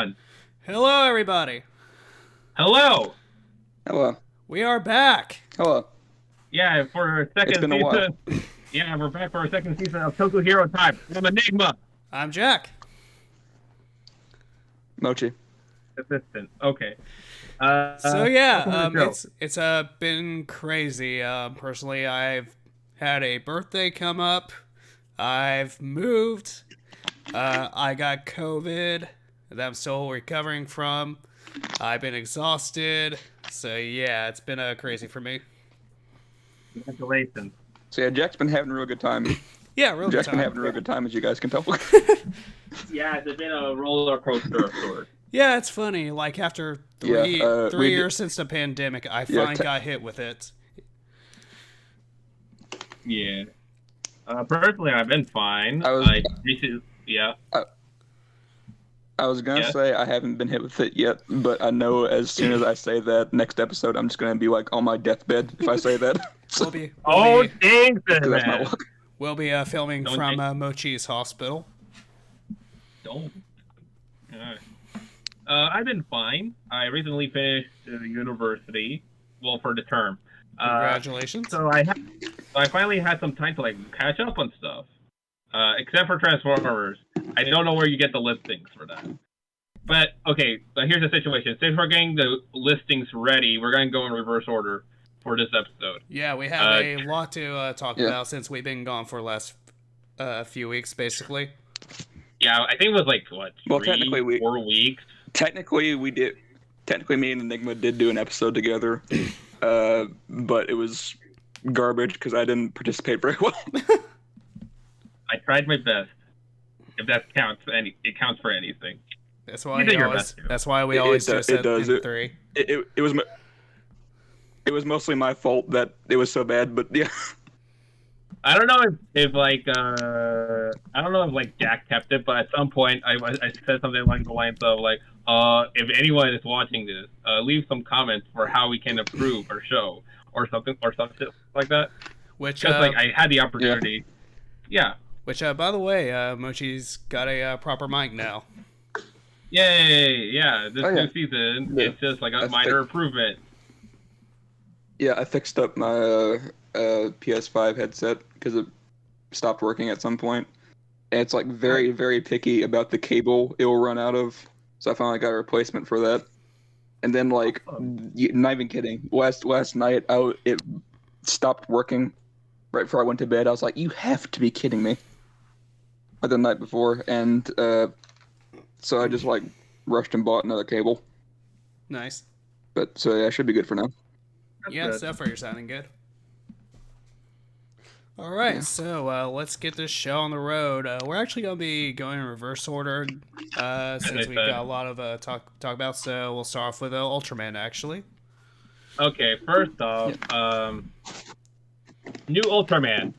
on? Hello, everybody. Hello. Hello. We are back. Hello. Yeah, for our second It's been season. a while. Yeah, we're back for our second season of Toku Hero Time. I'm Enigma. I'm Jack. Mochi. Assistant. Okay. So yeah, welcome to the show. it's been crazy. Personally, I've had a birthday come up. I've moved. I got COVID that I'm still recovering from. I've been exhausted. So yeah, it's been crazy for me. Congratulations. So yeah, Jack's been having a real good time. Yeah, real good Jack's been time. having a real good time, as you guys can tell. Yeah, it's been a roller coaster of sorts. Yeah, it's funny. Like after three we years since the pandemic, I finally got hit with it. Yeah. Personally, I've been fine. Yeah. I was gonna say I haven't been hit with it yet, but I know as soon as I say that next episode, I'm just gonna be like on my deathbed if I say that. So, We'll be Dang, that's my man. luck. we'll be filming Don't from take- Mochi's hospital. Don't. Alright. I've been fine. I recently finished university. Well, for the term. Congratulations. So I finally had some time to catch up on stuff. Except for Transformers. I don't know where you get the listings for that. But okay, but here's the situation. Since we're getting the listings ready, we're gonna go in reverse order for this episode. Yeah, we have a lot to talk Yeah. about since we've been gone for the last few weeks, basically. Yeah, I think it was Well, technically 4 weeks. Technically, me and Enigma did do an episode together, but it was garbage because I didn't participate very well. I tried my best. If that counts, it counts for anything. That's why You did your best, too. That's why we It always does- just it said does. in three. It was mostly my fault that it was so bad, but yeah. I don't know if Jack kept it, but at some point I said something along the lines of if anyone is watching this, leave some comments for how we can improve our show or something like that. Which Because I had the opportunity. Yeah. which by the way, Mochi's got a proper mic now. Yay! Yeah. This Oh, yeah. new season, Yeah. it's just like a That's minor improvement. Yeah, I fixed up my PS5 headset because it stopped working at some point. And it's very, very picky about the cable it will run out of. So I finally got a replacement for that. And then not even kidding, last night it stopped working right before I went to bed. I was like, you have to be kidding me. Like the night before, and so I just rushed and bought another cable. Nice. But so yeah, I should be good for now. Yeah, good. so far you're sounding good. All right, Yeah. so let's get this show on the road. We're actually going to be going in reverse order since we've got a lot of talk about. So we'll start off with Ultraman, actually. Okay, first off, new Ultraman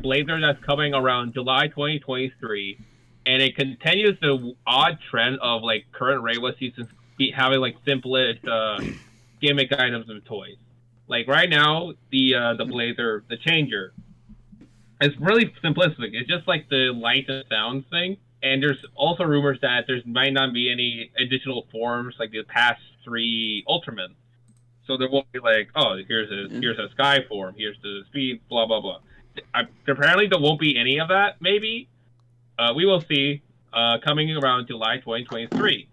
Blazer that's coming around July 2023, and it continues the odd trend of current Reiwa seasons having simplest gimmick items and toys. Right now, the Blazer, the Changer, it's really simplistic. It's just the light and sound thing, and there's also rumors that there might not be any additional forms like the past 3 Ultramen. So there won't be here's a sky form, here's the speed, blah blah blah. Apparently there won't be any of that. Maybe we will see. Coming around July 2023.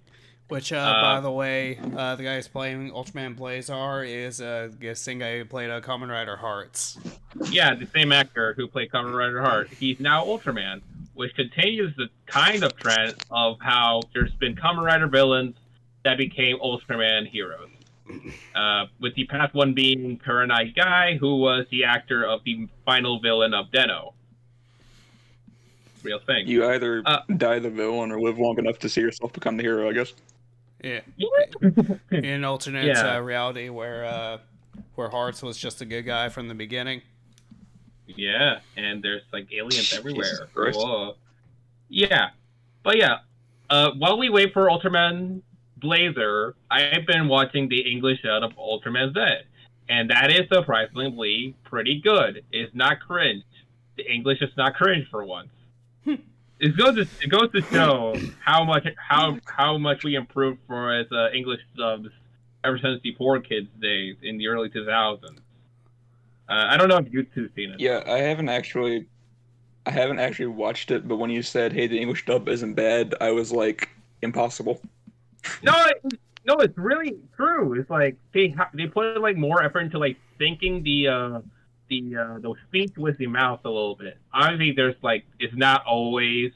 Which, by the way, the guy who's playing Ultraman Blazar is the same guy who played Kamen Rider Hearts. Yeah, the same actor who played Kamen Rider Heart. He's now Ultraman, which continues the kind of trend of how there's been Kamen Rider villains that became Ultraman heroes. With the past one being Kurenai Guy, who was the actor of the final villain of Den-O. Real thing. You either die the villain or live long enough to see yourself become the hero, I guess. Yeah. In an alternate reality where Hearts was just a good guy from the beginning. Yeah, and there's aliens everywhere. Jesus Christ. Whoa. Yeah, but yeah. While we wait for Ultraman Blazer, I've been watching the English dub of Ultraman Z, and that is surprisingly pretty good. It's not cringe. The English is not cringe for once. it goes to show how much we improved for as English subs ever since the 4Kids days in the early 2000s. I don't know if you two seen it. Yeah, I haven't actually watched it, but when you said, "Hey, the English dub isn't bad," I was like, "Impossible." No, it's really true. It's like they put like more effort into like syncing the speech with the mouth a little bit. Obviously, there's like it's not always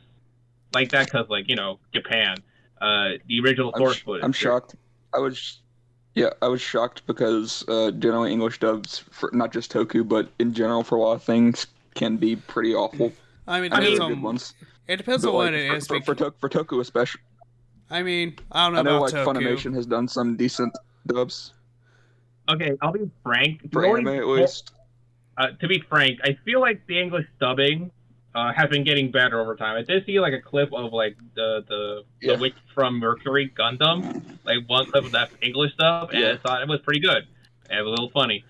like that because like Japan, the original source footage. I'm shocked. I was shocked because generally English dubs for not just Toku, but in general for a lot of things can be pretty awful. I mean, good ones. It depends But, on what like, it is. for Toku especially. I mean, I don't know I know about like Toku. Funimation has done some decent dubs Okay, I'll be frank. for anime at least. To be frank, I feel like the English dubbing has been getting better over time. I did see like a clip of like the Witch from Mercury Gundam, like one clip of that English dub, and I thought it was pretty good. And a little funny.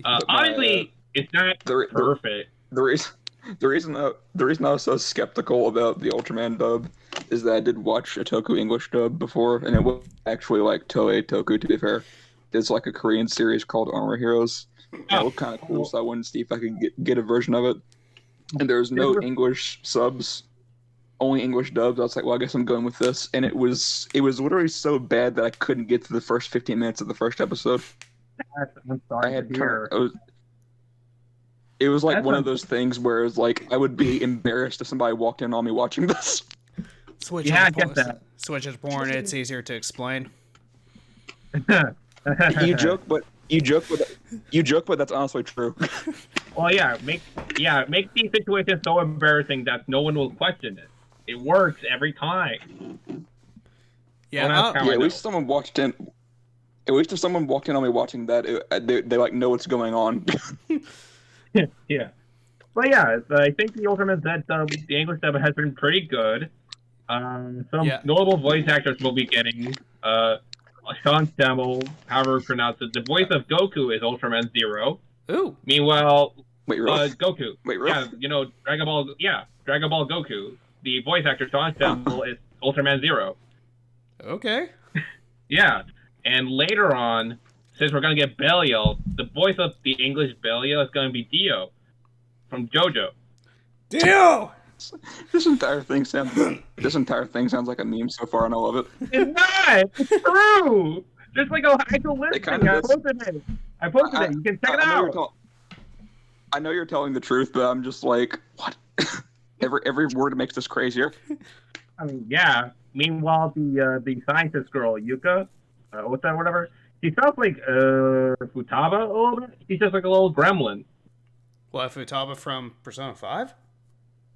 Obviously, it's not perfect. The reason I was so skeptical about the Ultraman dub is that I did watch a Toku English dub before, and it was actually like Toei Toku. To be fair, there's like a Korean series called Armor Heroes. It looked kind of cool, so I wanted to see if I could get a version of it. And there's no English subs, only English dubs. I was like, well, I guess I'm going with this. And it was literally so bad that I couldn't get to the first 15 minutes of the first episode. I'm sorry to hear. It was like one of those things where it was like I would be embarrassed if somebody walked in on me watching this. Switch it to porn. It's easier to explain. You joke, but that's honestly true. Well, make these situations so embarrassing that no one will question it. It works every time. Yeah, at least someone walked in. At least if someone walked in on me watching that, they like know what's going on. Yeah. But yeah, I think the Ultraman Z dub, the English dub has been pretty good. Some notable voice actors will be getting Sean Stemmel, however you pronounce it. The voice of Goku is Ultraman Zero. Ooh. Meanwhile, wait, really? Goku. Wait, really? Yeah, Dragon Ball Goku. The voice actor Sean Stemmel is Ultraman Zero. Okay. Yeah, and later on, since we're gonna get Belial, the voice of the English Belial is gonna be Dio from JoJo. Dio. This entire thing sounds like a meme so far, and I love it. It's not. It's true. Just like actual listening. I posted it. You can check it out. I know you're telling the truth, but I'm just like, what? every word makes this crazier. I mean, yeah. Meanwhile, the scientist girl Yuka, what's that? Whatever. She sounds like Futaba a little bit. She's just like a little gremlin. What, Futaba from Persona 5?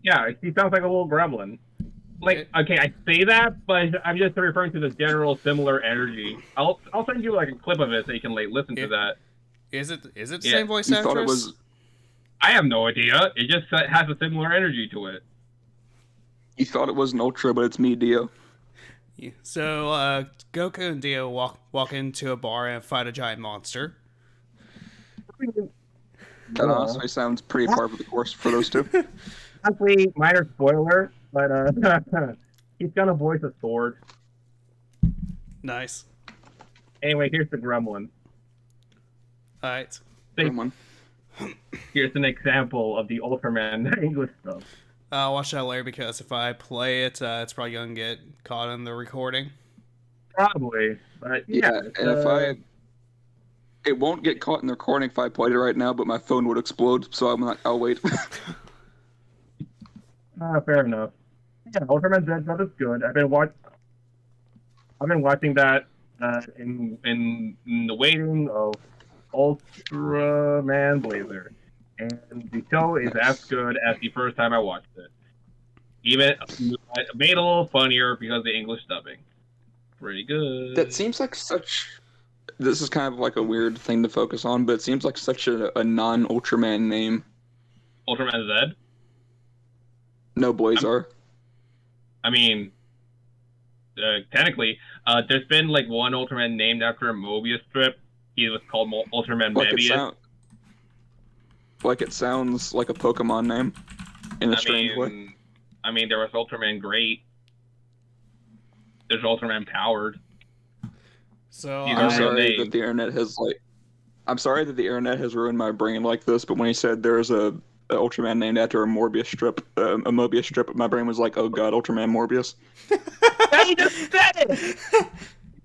Yeah, she sounds like a little gremlin. Like, okay, I say that, but I'm just referring to the general similar energy. I'll send you like a clip of it so you can like listen to that. Is it the same voice actress? Thought it was... I have no idea. It just has a similar energy to it. You thought it was an Ultra, but it's me, Dio. So, Goku and Dio walk into a bar and fight a giant monster. That honestly sounds pretty par for the course for those two. Honestly, minor spoiler, but he's gonna voice a sword. Nice. Anyway, here's the gremlin. Alright. Gremlin. Here's an example of the Ultraman English stuff. I'll watch that later because if I play it, it's probably gonna get caught in the recording. Probably, but yeah. And it won't get caught in the recording if I played it right now, but my phone would explode, so I'll wait. Fair enough. Yeah, Ultraman Z stuff is good. I've been watching that in the waiting of Ultraman Blazer, and the show is as good as the first time I watched it. Even made a little funnier because of the English dubbing. Pretty good. That seems like such. This is kind of like a weird thing to focus on, but it seems like such a non-Ultraman name. Ultraman Z? No, Blazar. I mean, technically, there's been like one Ultraman named after a Mobius strip. He was called Ultraman Mobius. It sounds like a Pokemon name in a strange way. I mean, there was Ultraman Great. There's Ultraman Powered. So These I'm are real sorry names. that the internet has I'm sorry that the internet has ruined my brain like this. But when he said there's a Ultraman named after a Morbius strip, my brain was like, oh god, Ultraman Morbius. Yeah, you just said it!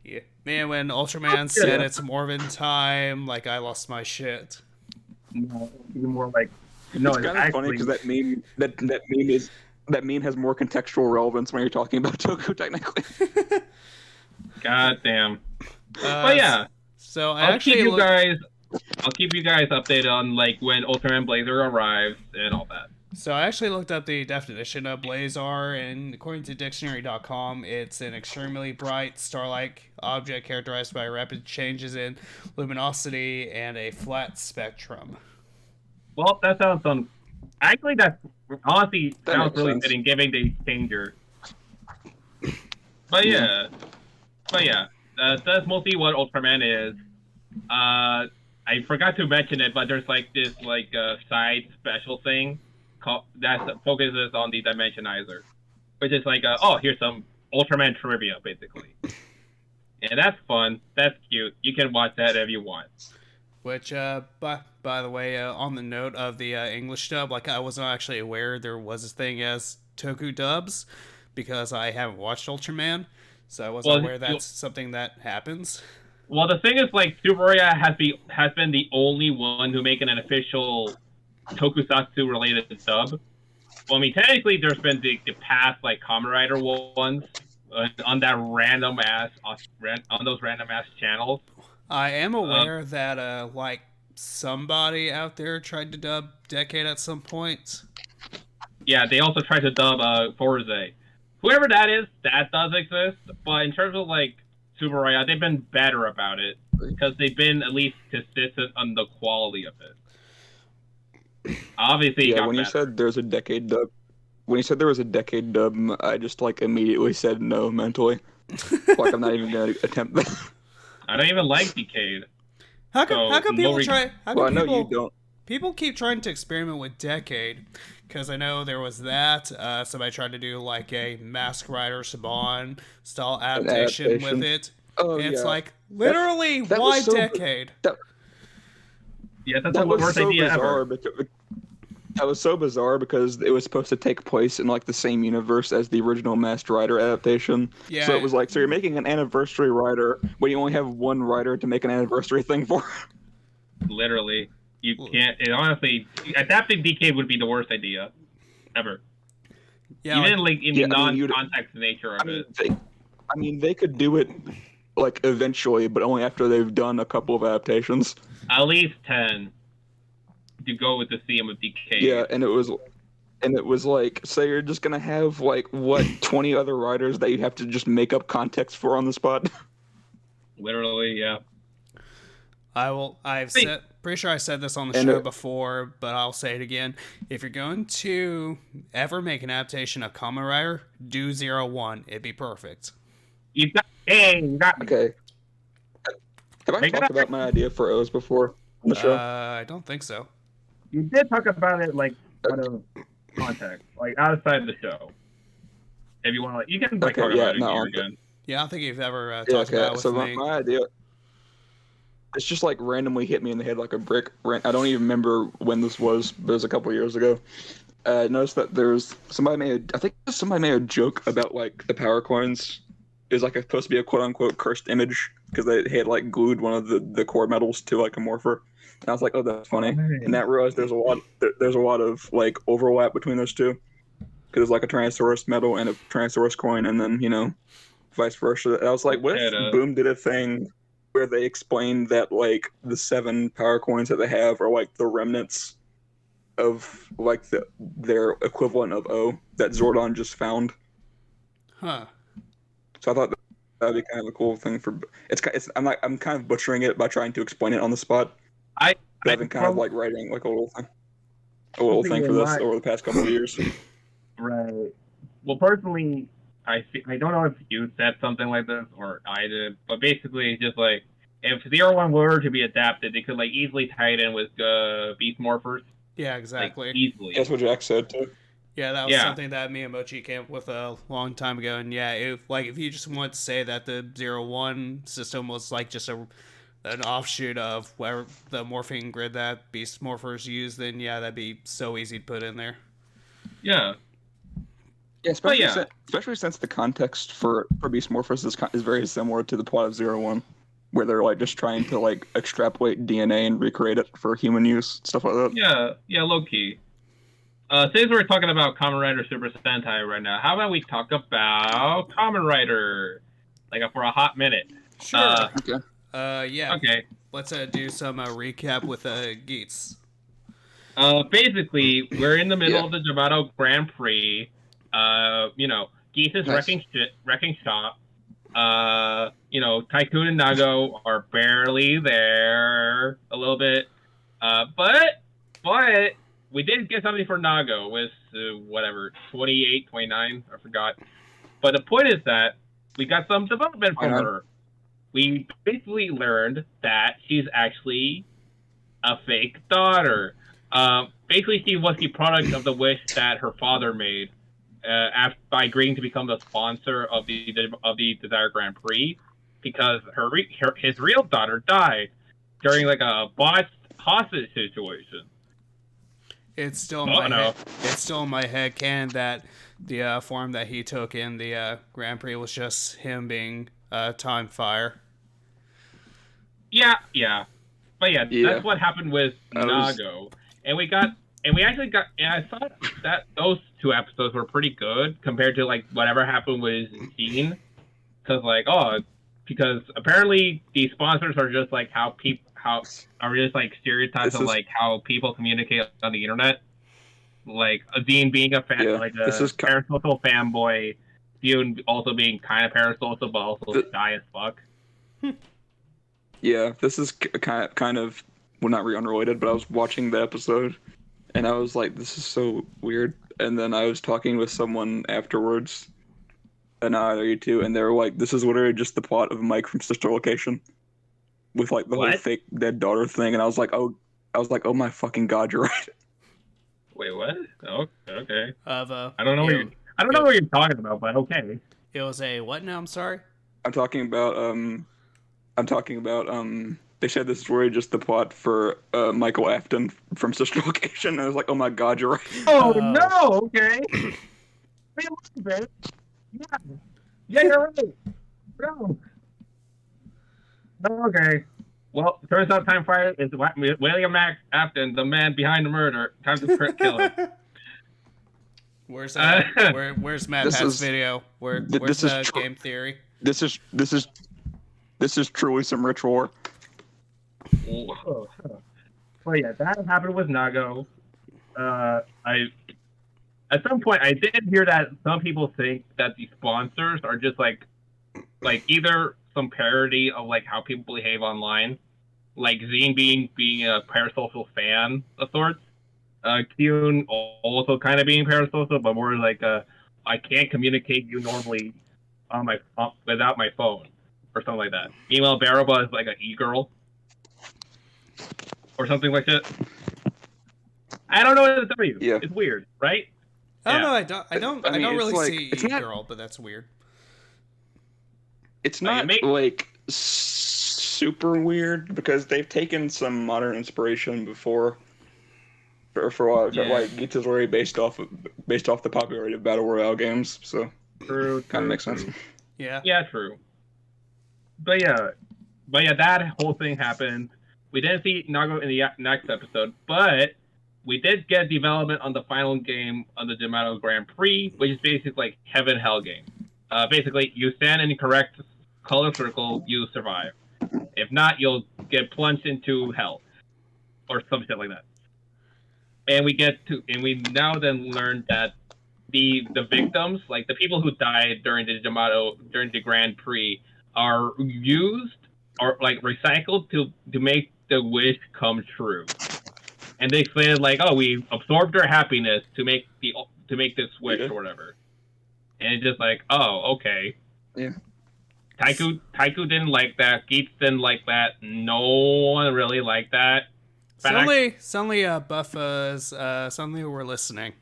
yeah. Man, when Ultraman said it's Mormon time, like I lost my shit. No, even more like no. It's kind of funny because that meme has more contextual relevance when you're talking about Toku technically. God damn. But yeah, so I I'll actually keep you guys updated on like when Ultraman Blazer arrives and all that. So I actually looked up the definition of blazar, and according to dictionary.com, it's an extremely bright, star-like object characterized by rapid changes in luminosity and a flat spectrum. Well, that sounds actually that honestly That sounds makes really sense. fitting, giving the changer. But yeah, that's mostly what Ultraman is. I forgot to mention it, but there's like this side special thing that focuses on the Dimensionizer, which is like here's some Ultraman trivia basically, and that's fun. That's cute. You can watch that if you want. Which, by the way, on the note of the English dub, like I wasn't actually aware there was this thing as Toku dubs because I haven't watched Ultraman, so I wasn't aware that's something that happens. Well, the thing is, like, Tsuburaya has been the only one who make an official Tokusatsu related dub. Well, I mean, technically, there's been the past like Kamen Rider ones on that random ass on those random ass channels. I am aware that like somebody out there tried to dub Decade at some point. Yeah, they also tried to dub Forze. Whoever that is, that does exist. But in terms of like Tsuburaya, they've been better about it because they've been at least consistent on the quality of it. Obviously, yeah. When you said there's a Decade dub, I just like immediately said no mentally. Like I'm not even gonna attempt that. I don't even like Decade. How come people try? How come I know you don't. People keep trying to experiment with Decade, because I know there was that. Somebody tried to do like a Mask Rider Saban style adaptation with it. Oh, and it's yeah. like literally that why was so, Decade? That's that the was worst so idea bizarre ever. That was so bizarre because it was supposed to take place in like the same universe as the original Masked Rider adaptation. Yeah. So it was like, so you're making an anniversary rider when you only have one rider to make an anniversary thing for. Literally, you can't. Honestly, adapting Decade would be the worst idea ever. Yeah, even like in the non-context nature of it. They could do it like eventually, but only after they've done a couple of adaptations. At least 10 to go with the theme of Decade. Yeah, and it was like, say you're just gonna have like 20 other writers that you have to just make up context for on the spot. Literally, yeah. Pretty sure I said this on the show before, but I'll say it again. If you're going to ever make an adaptation of Kamen Rider, do 01. It'd be perfect. Okay. Have I talked about my idea for O's before on the show? I don't think so. You did talk about it like out of context, like outside of the show. If you want to, you can talk about it again. Yeah, I don't think you've ever talked about it with me. My idea, it's just like randomly hit me in the head like a brick. I don't even remember when this was, but it was a couple of years ago. I noticed that somebody made a joke about like the power coins. It was like supposed to be a quote unquote cursed image because they had like glued one of the core metals to like a morpher. And I was like, oh, that's funny. And I realized there's a lot of like overlap between those two because there's like a Tyrannosaurus metal and a Tyrannosaurus coin, and then vice versa. And I was like, what if Boom did a thing where they explained that like the 7 power coins that they have are like the remnants of like their equivalent of O that Zordon just found. Huh. So I thought that'd be kind of a cool thing for. I'm kind of butchering it by trying to explain it on the spot. I've been kind of like writing like a little thing for this over the past couple of years. Right. Well, personally, I don't know if you said something like this or I did, but basically, just like if 01 were to be adapted, they could like easily tie it in with Beast Morphers. Yeah, exactly. Like, easily. That's what Jack said too. Yeah, that was Yeah. something that Miyamochi came up with a long time ago. And yeah, if you just want to say that the 0-1 system was like just an offshoot of where the morphing grid that Beast Morphers use, then yeah, that'd be so easy to put in there. Yeah. Yeah, especially especially since the context for Beast Morphers is very similar to the plot of 0-1, where they're like just trying to like extrapolate DNA and recreate it for human use, stuff like that. Yeah, low key. Since we're talking about Kamen Rider Super Sentai right now, how about we talk about Kamen Rider, like for a hot minute? Sure. Okay. Yeah. Okay. Let's do some recap with Geats. Basically, we're in the middle of the Yamato Grand Prix. Geese's wrecking shop. Tycoon and Nago are barely there a little bit. But we did get something for Nago with 28, 29, I forgot. But the point is that we got some development from her. We basically learned that she's actually a fake daughter. Basically, she was the product of the wish that her father made by agreeing to become the sponsor of the Desire Grand Prix, because his real daughter died during like a botched hostage situation. It's still in my head canon that the form that he took in the Grand Prix was just him being time fire. Yeah. But that's what happened with Nago. And we actually got, and I thought that those two episodes were pretty good compared to like whatever happened with Gene. Because apparently these sponsors are just like how are just like stereotypes of like how people communicate on the internet. Like Dean being a parasocial fanboy, Dean also being kind of parasocial but also shy as fuck. Yeah, this is kind of, well, not really unrelated, but I was watching the episode, and I was like, this is so weird. And then I was talking with someone afterwards, and you two, and they were like, this is literally just the plot of Mike from Sister Location, with like the whole fake dead daughter thing. And I was like, oh my fucking god, you're right. Wait, what? Oh, okay. I don't know what you're talking about, but okay. It was a what now? I'm sorry. I'm talking about they said this is really just the plot for Michael Afton from Sister Location, and I was like, oh my god, you're right. Oh no, okay. Yeah, you're right. No. Okay. Well, turns out Time Fire is William Max Afton, the man behind the murder. Time to kill him. Where's Matt Pat's video? Where's game theory? This is truly some rich war. Whoa. Well, yeah, that happened with Nago. At some point I did hear that some people think that the sponsors are just like either some parody of like how people behave online, like Zine being a parasocial fan of sorts. Kyun also kind of being parasocial, but more like I can't communicate you normally on without my phone or something like that. Meanwhile, Baraba is like an e-girl or something like that. I don't know what to tell you. Yeah. It's weird, right? I don't know. I don't really see e-girl, but that's weird. It's not like super weird because they've taken some modern inspiration before. For a while, like Geats is already based off the popularity of battle royale games, so kind of makes sense. Yeah, true. But yeah, that whole thing happened. We didn't see Nago in the next episode, but we did get development on the final game on the Yamato Grand Prix, which is basically like heaven hell game. Basically, you stand in the correct color circle, you survive. If not, you'll get plunged into hell or some shit like that. And we now then learn that the victims, like the people who died during the Grand Prix, are used or like recycled to make the wish come true. And they explained like, oh, we absorbed their happiness to make this wish or whatever. And it's just like, oh, okay. Yeah. Taiku didn't like that. Geats didn't like that. No one really liked that. Suddenly, Buffa's suddenly we're listening.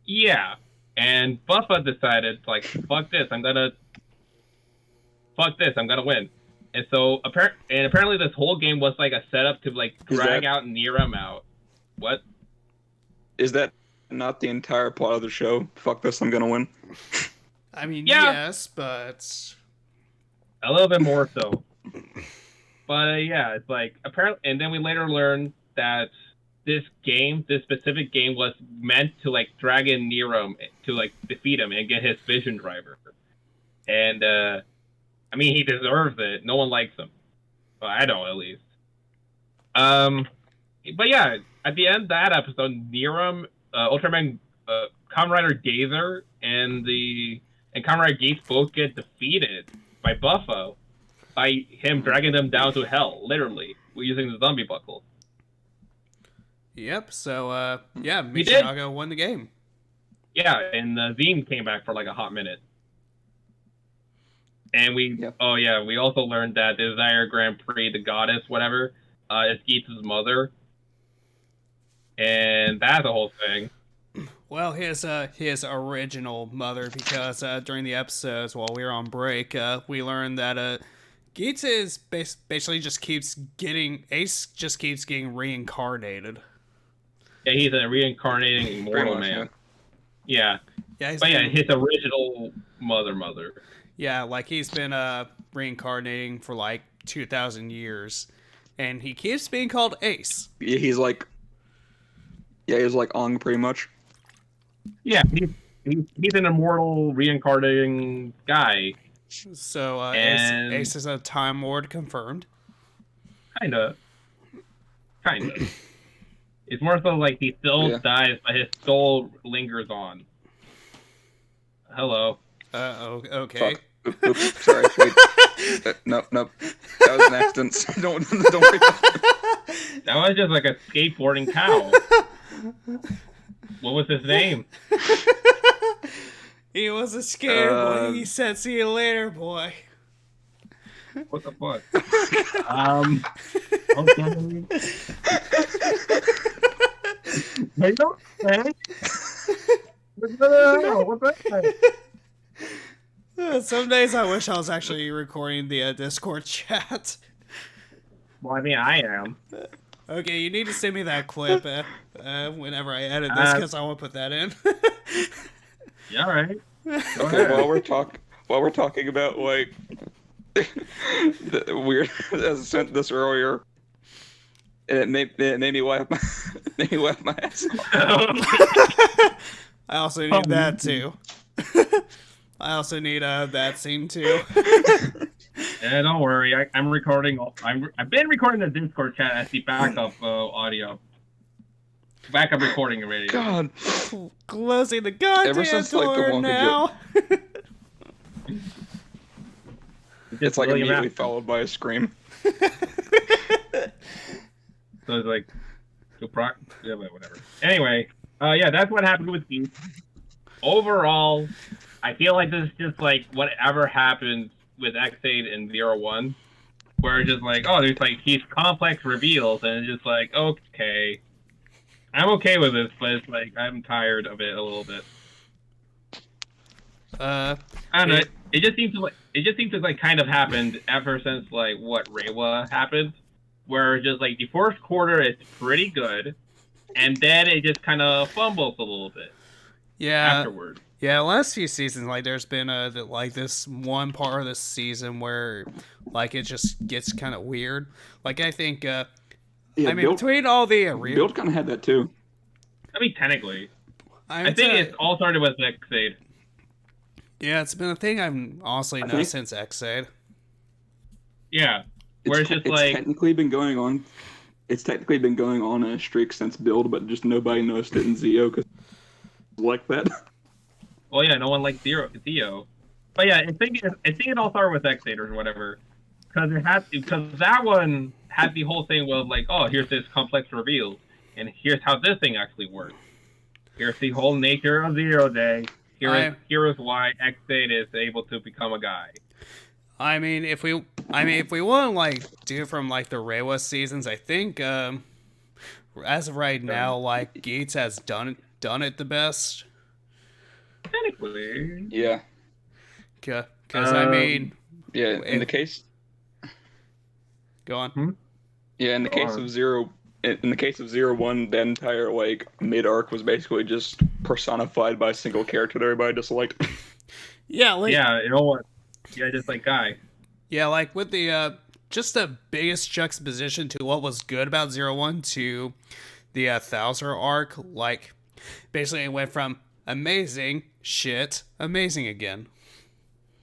Yeah, and Buffa decided like, fuck this, I'm gonna win. And so apparently this whole game was like a setup to like drag out Niram out. What? Is that not the entire plot of the show? Fuck this, I'm gonna win. I mean, Yeah. yes, but A little bit more so. But yeah, it's like apparently, and then we later learned that this specific game, was meant to like drag in Niram to like defeat him and get his vision driver. And I mean, he deserves it. No one likes him. Well, I don't, at least. But yeah, at the end of that episode, Niram, Ultraman, Kamen Rider Gazer, and Kamen Rider Gates both get defeated by Buffo, by him dragging them down to hell, literally, using the zombie buckle. yep. So yeah, We did. Michinaga won the game. Yeah, and Zine came back for like a hot minute. And we also learned that the Desire Grand Prix, the goddess, whatever, is Geats' mother. And that's a whole thing. Well, his original mother, because during the episodes while we were on break, we learned that Geats is basically Ace just keeps getting reincarnated. Yeah, he's a reincarnating immortal man. Yeah. Yeah, his original mother. Yeah, like he's been reincarnating for like 2,000 years, and he keeps being called Ace. Yeah, he's like Ong pretty much. Yeah, he's an immortal reincarnating guy. So Ace is a Time Lord confirmed. Kinda. It's more so like he still dies, but his soul lingers on. Hello. Okay. Fuck. Oops, sorry. Wait. Nope. That was an accident. Don't worry about it. That was just like a skateboarding cow. What was his name? He was a scared boy. He said, "See you later, boy." What the fuck? Okay. They don't say. What's that? Some days I wish I was actually recording the Discord chat. Well, I mean, I am. Okay, you need to send me that clip whenever I edit this, because I want to put that in. Yeah, all right. Go Okay, ahead. while we're talking about like the weird, I sent this earlier, and it made me wipe my ass off. I also need that too. I also need that scene too. Yeah, don't worry. I'm recording. I've been recording the Discord chat as the backup audio. Backup recording already. God, Closing the goddamn Ever since, like, the door Wonka now. it's like immediately followed by a scream. So it's like, yeah, but whatever. Anyway, yeah, that's what happened with Geese. Overall, I feel like this is just like whatever happens with X8 and 01, where it's just like, oh, there's like these complex reveals, and it's just like, okay, I'm okay with this, but it's like I'm tired of it a little bit. I don't know. It just seems to like kind of happened ever since like what Reiwa happened, where just like the first quarter is pretty good, and then it just kind of fumbles a little bit. Yeah. Afterward. Yeah, last few seasons, like there's been like this one part of the season where like it just gets kind of weird. Like I think, I mean, between all the Build kind of had that too. I mean, technically, I think it all started with X8. Yeah, it's been a thing I've honestly known since X8. Yeah, where it's technically been going on. It's technically been going on a streak since Build, but just nobody noticed it in Zio because like that. Well, yeah, no one likes Zio. But yeah, I think it all started with X8 or whatever, because that one had the whole thing with like, oh, here's this complex reveal, and here's how this thing actually works. Here's the whole nature of Zero Day. Here is why X8 is able to become a guy. I mean, if we want to like do from like the Reiwa seasons, I think as of right now, like Geats has done it the best. Technically. Yeah. Because I mean, Yeah. In the case. Go on. Yeah. In the case of Zero. In the case of 01, that entire like mid arc was basically just personified by a single character that everybody disliked. Yeah, like Yeah, you know what? Yeah, just like Guy. yeah, like with the just the biggest juxtaposition to what was good about 01 to the Thouser arc, like basically it went from amazing shit, amazing again.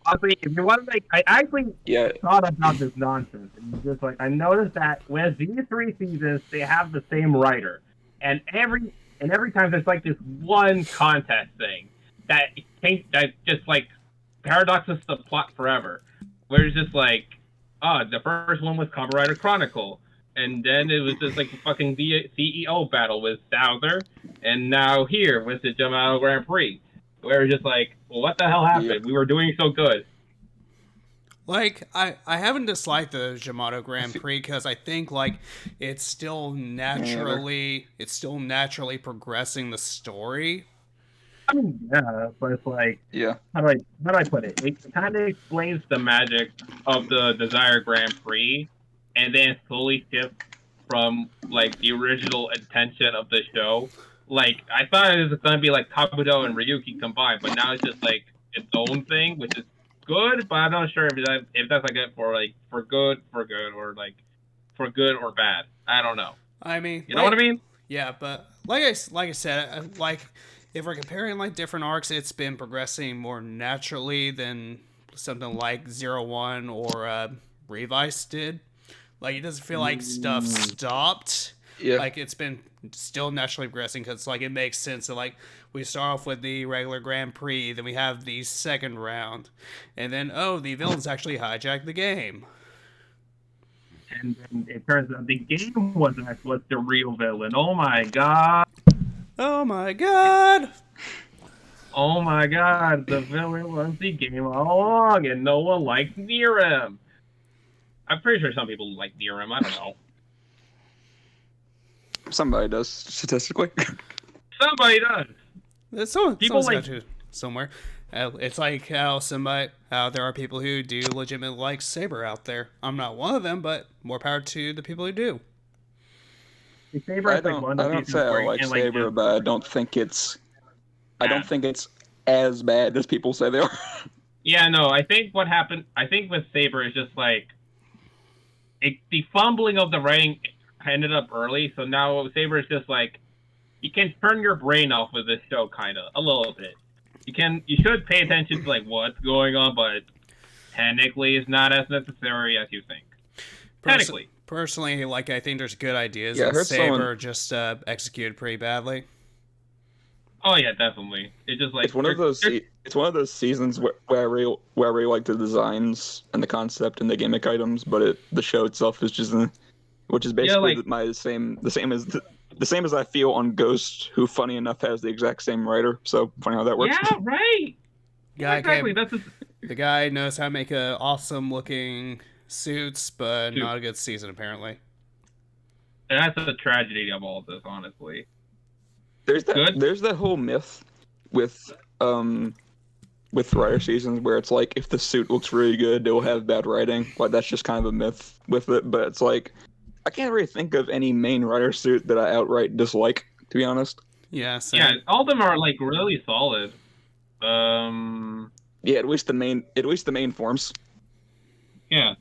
Honestly, if you want to I actually Yeah. thought about this nonsense, and just like I noticed that with these 3 seasons, they have the same writer, and every time there's like this one contest thing that just like paradoxes the plot forever, where it's just like, the first one was Kamen Rider Chronicle, and then it was just like the fucking CEO battle with Souther, and now here with the Yamato Grand Prix, where it's just like, well, what the hell happened? Yep. We were doing so good. Like I haven't disliked the Yamato Grand Prix because I think like it's still naturally progressing the story. I mean, yeah, but it's like, Yeah. how do I put it? It kind of explains the magic of the Desire Grand Prix, and then slowly shifts from like the original intention of the show. Like I thought it was gonna be like Kabuto and Ryuki combined, but now it's just like its own thing, which is good. But I'm not sure if that's like it for good, or like for good or bad. I don't know. I mean, You know what I mean? Yeah, but like I said, like if we're comparing like different arcs, it's been progressing more naturally than something like 01 or Revice did. Like it doesn't feel like stuff stopped. Yeah. Like it's been still naturally progressing because like it makes sense that like we start off with the regular Grand Prix, then we have the second round, and then the villains actually hijack the game. And then it turns out the game was the real villain. Oh my god! Oh my god! Oh my god! The villain was the game all along, and no one liked near him. I'm pretty sure some people like near him. I don't know. Somebody does statistically. Somebody does. People like- got to somewhere. It's like how there are people who do legitimately like Saber out there. I'm not one of them, but more power to the people who do. Saber I is like don't, one I of don't these say I where you like can, Saber, just- but I don't think it's as bad as people say they are. Yeah, no. I think what happened. I think with Saber is just like the fumbling of the writing ended up early, so now Saber is just like you can turn your brain off with this show, kind of a little bit. You should pay attention to like what's going on, but technically it's not as necessary as you think. Technically. Personally, like I think there's good ideas, Yeah, I and heard Saber someone- just executed pretty badly. Oh yeah, definitely. It's just like It's one of those. It's one of those seasons where I really like the designs and the concept and the gimmick items, but the show itself is just, which is basically like- the same as I feel on Ghost, who funny enough has the exact same writer. So funny how that works. Yeah, right. Guy Exactly. came- That's just, The guy knows how to make awesome looking suits, but not a good season apparently. and that's the tragedy of all this, honestly. There's Good. that whole myth with writer seasons where it's like if the suit looks really good, it will have bad writing. Like that's just kind of a myth with it. But it's like I can't really think of any main writer suit that I outright dislike, to be honest. Yeah, same. Yeah, all of them are like really solid. Yeah, at least the main forms. Yeah.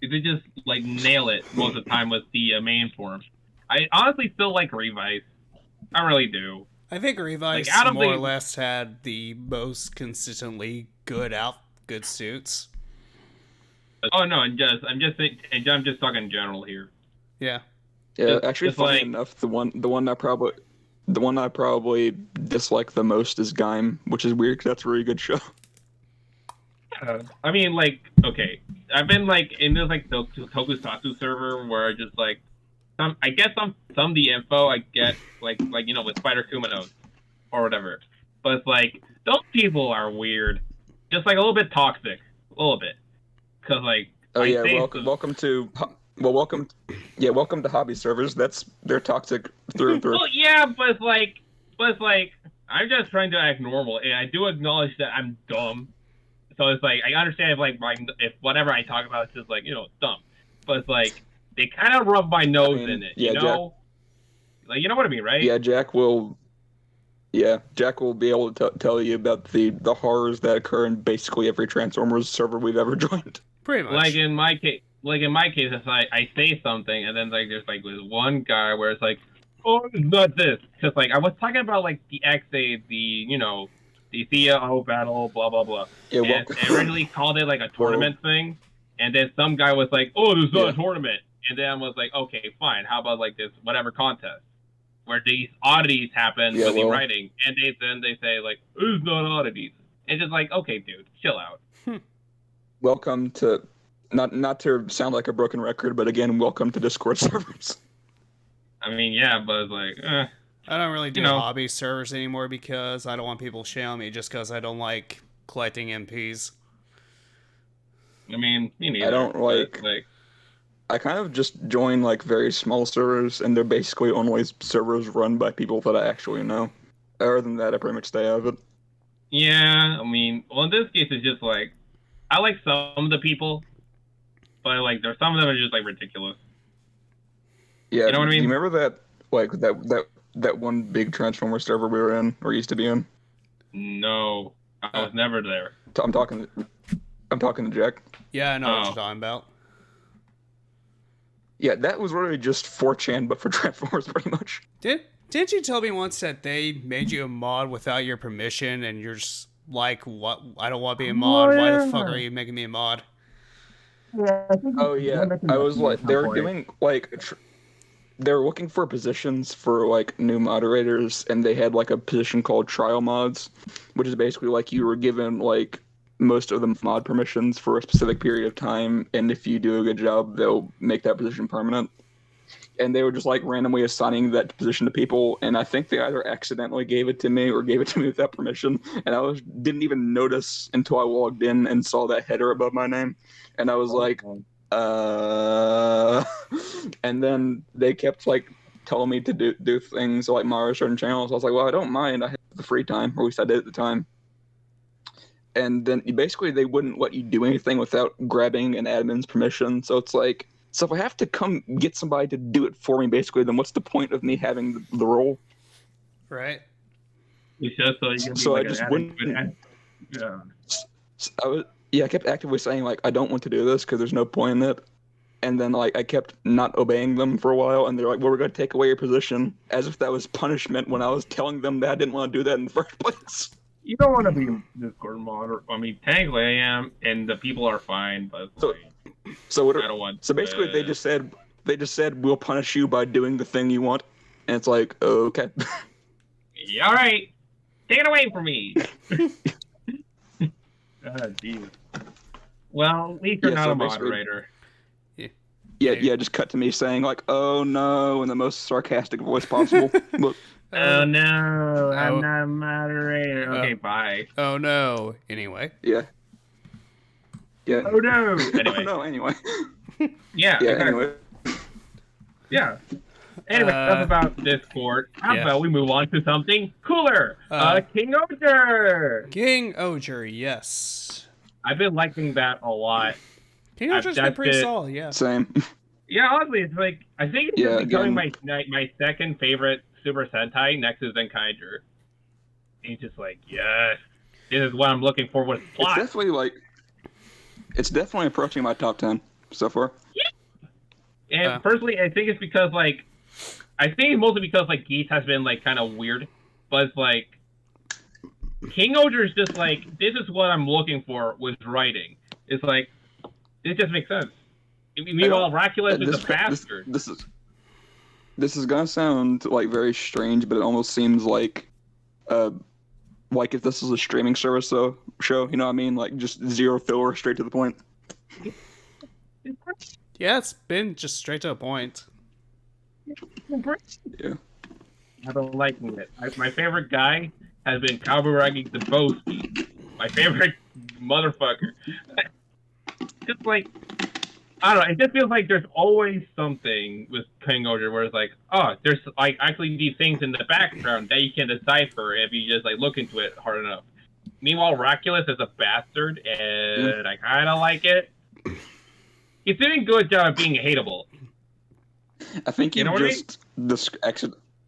They just like nail it most of the time with the main form. I honestly still like Revice. I really do. I think Revice Like, out of more or the- less had the most consistently good suits. Oh no, I'm just talking general here. Yeah. Yeah, Just- actually, just funny like- enough, the one I probably dislike the most is Gaim, which is weird because that's a really good show. I mean, like, okay, I've been like in this like Tokusatsu server where I just like some of the info I get like you know with Spider Kumano or whatever, but it's like those people are weird, just like a little bit toxic, a little bit, because like Oh I yeah, say welcome to hobby servers. They're toxic through and through. Well, yeah, but it's like I'm just trying to act normal, and I do acknowledge that I'm dumb. So it's like I understand if whatever I talk about is just like it's dumb, but it's like they kind of rub my nose in it, yeah, like you know what I mean, right? Yeah, Jack will be able to tell you about the horrors that occur in basically every Transformers server we've ever joined. Pretty much. Like in my case, it's like I say something, and then like there's like this one guy where it's like, oh, it's not this, because like I was talking about like the XA, the Thea battle, blah blah blah. Yeah, and I originally called it like a tournament thing, and then some guy was like, oh, this is not a tournament, and then I was like, okay, fine, how about like this whatever contest where these oddities happen with the writing, and they say like, this is not oddities, and just like, okay, dude, chill out. Welcome to, not to sound like a broken record, but again, welcome to Discord servers. I mean, yeah, but it's like, I don't really do hobby servers anymore because I don't want people shailing me just because I don't like collecting MPs. I mean, me neither. I don't like. I kind of just join like very small servers, and they're basically only servers run by people that I actually know. Other than that, I pretty much stay out of it. Yeah, I mean, well, in this case, it's just like I like some of the people, but like there's some of them are just like ridiculous. Yeah, you know what I mean? Do you remember that one big Transformer server we were in, or used to be in? No, I was never there. I'm talking to Jack. Yeah, I know what you're talking about. Yeah, that was really just 4chan, but for Transformers, pretty much. Didn't you tell me once that they made you a mod without your permission, and you're just like, what? I don't want to be a mod. Why the fuck are you making me a mod? Yeah, oh yeah, I was like, they were doing like. They were looking for positions for like new moderators, and they had like a position called trial mods, which is basically like you were given like most of the mod permissions for a specific period of time, and if you do a good job, they'll make that position permanent. And they were just like randomly assigning that position to people, and I think they either accidentally gave it to me or gave it to me without permission, and I didn't even notice until I logged in and saw that header above my name, and I was like, and then they kept like telling me to do things like moderate certain channels. I was like, well, I don't mind. I have the free time, or at least I did at the time. And then basically they wouldn't let you do anything without grabbing an admin's permission. So it's like, so if I have to come get somebody to do it for me, basically, then what's the point of me having the role? Right. It's just so you can so I just wouldn't. Yeah. I kept actively saying like I don't want to do this because there's no point in it. And then like I kept not obeying them for a while, and they're like, well, we're going to take away your position, as if that was punishment when I was telling them that I didn't want to do that in the first place. You don't want to be Discord mod. I mean, technically I am, and the people are fine, but so I don't want. So basically, they just said we'll punish you by doing the thing you want, and it's like, okay. Yeah, all right, take it away from me. God, geez. Well, at least you're not a moderator. Yeah, just cut to me saying like, "Oh no," in the most sarcastic voice possible. Look. Oh no, I'm not a moderator. Okay, bye. Oh no. Anyway. Yeah. Oh no. Anyway. Oh no. Anyway. Yeah. Anyway. Yeah. Anyway, enough about Discord. How about we move on to something cooler? King Oger. King Oger, yes. I've been liking that a lot. King Oger's been pretty solid, yeah. Same. Yeah, honestly, it's like I think it's becoming my second favorite Super Sentai next to Zenkaiger. He's just like, yes, this is what I'm looking for with plot. It's definitely approaching my top 10 so far. Yeah. And personally, I think it's because mostly because like Geese has been like kind of weird, but it's like King Oger is just like, this is what I'm looking for with writing. It's like, it just makes sense. Meanwhile, Raculus is a bastard. This is gonna sound like very strange, but it almost seems like if this is a streaming service show, you know what I mean? Like just zero filler, straight to the point. Yeah, it's been just straight to the point. Yeah. I've been liking it. My favorite guy has been Kaburagi the Boasty. My favorite motherfucker. Just like, I don't know. It just feels like there's always something with King Oger where it's like, oh, there's like actually these things in the background that you can decipher if you just like look into it hard enough. Meanwhile, Raculus is a bastard, and I kind of like it. He's doing a good job of being hateable. I think you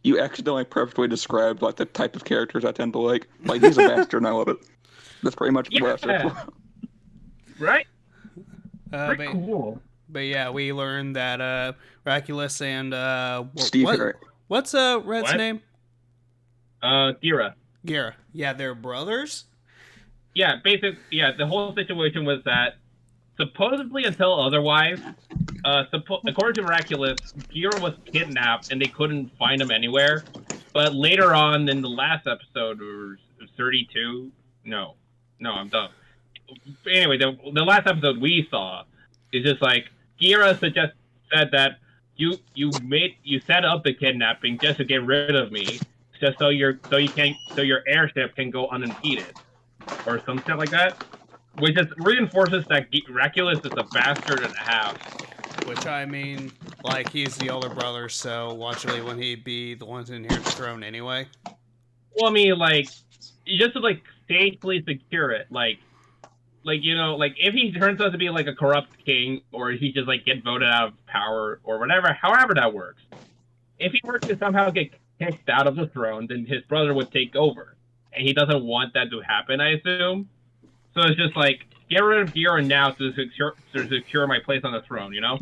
you accidentally perfectly described like the type of characters I tend to like. Like he's a bastard, and I love it. That's pretty much what I said. Right? Pretty cool. But yeah, we learned that Raculus and Steve. What's Red's name? Gira. Gira. Yeah, they're brothers. Yeah, the whole situation was that supposedly until otherwise, according to Miraculous, Gira was kidnapped and they couldn't find him anywhere. But later on in the last episode, or 32, no, I'm dumb. Anyway, the last episode we saw is just like Gira said that you set up the kidnapping just to get rid of me, just so your airship can go unimpeded, or some shit like that, which just reinforces that Raculus is a bastard and a half. Which I mean, like he's the older brother, so watchfully wouldn't he be the one to inherit the throne anyway? Well, I mean, like just to like safely secure it, like if he turns out to be like a corrupt king, or he just like get voted out of power or whatever, however that works. If he were to somehow get kicked out of the throne, then his brother would take over, and he doesn't want that to happen, I assume. So it's just like get rid of Gira now to secure my place on the throne, you know?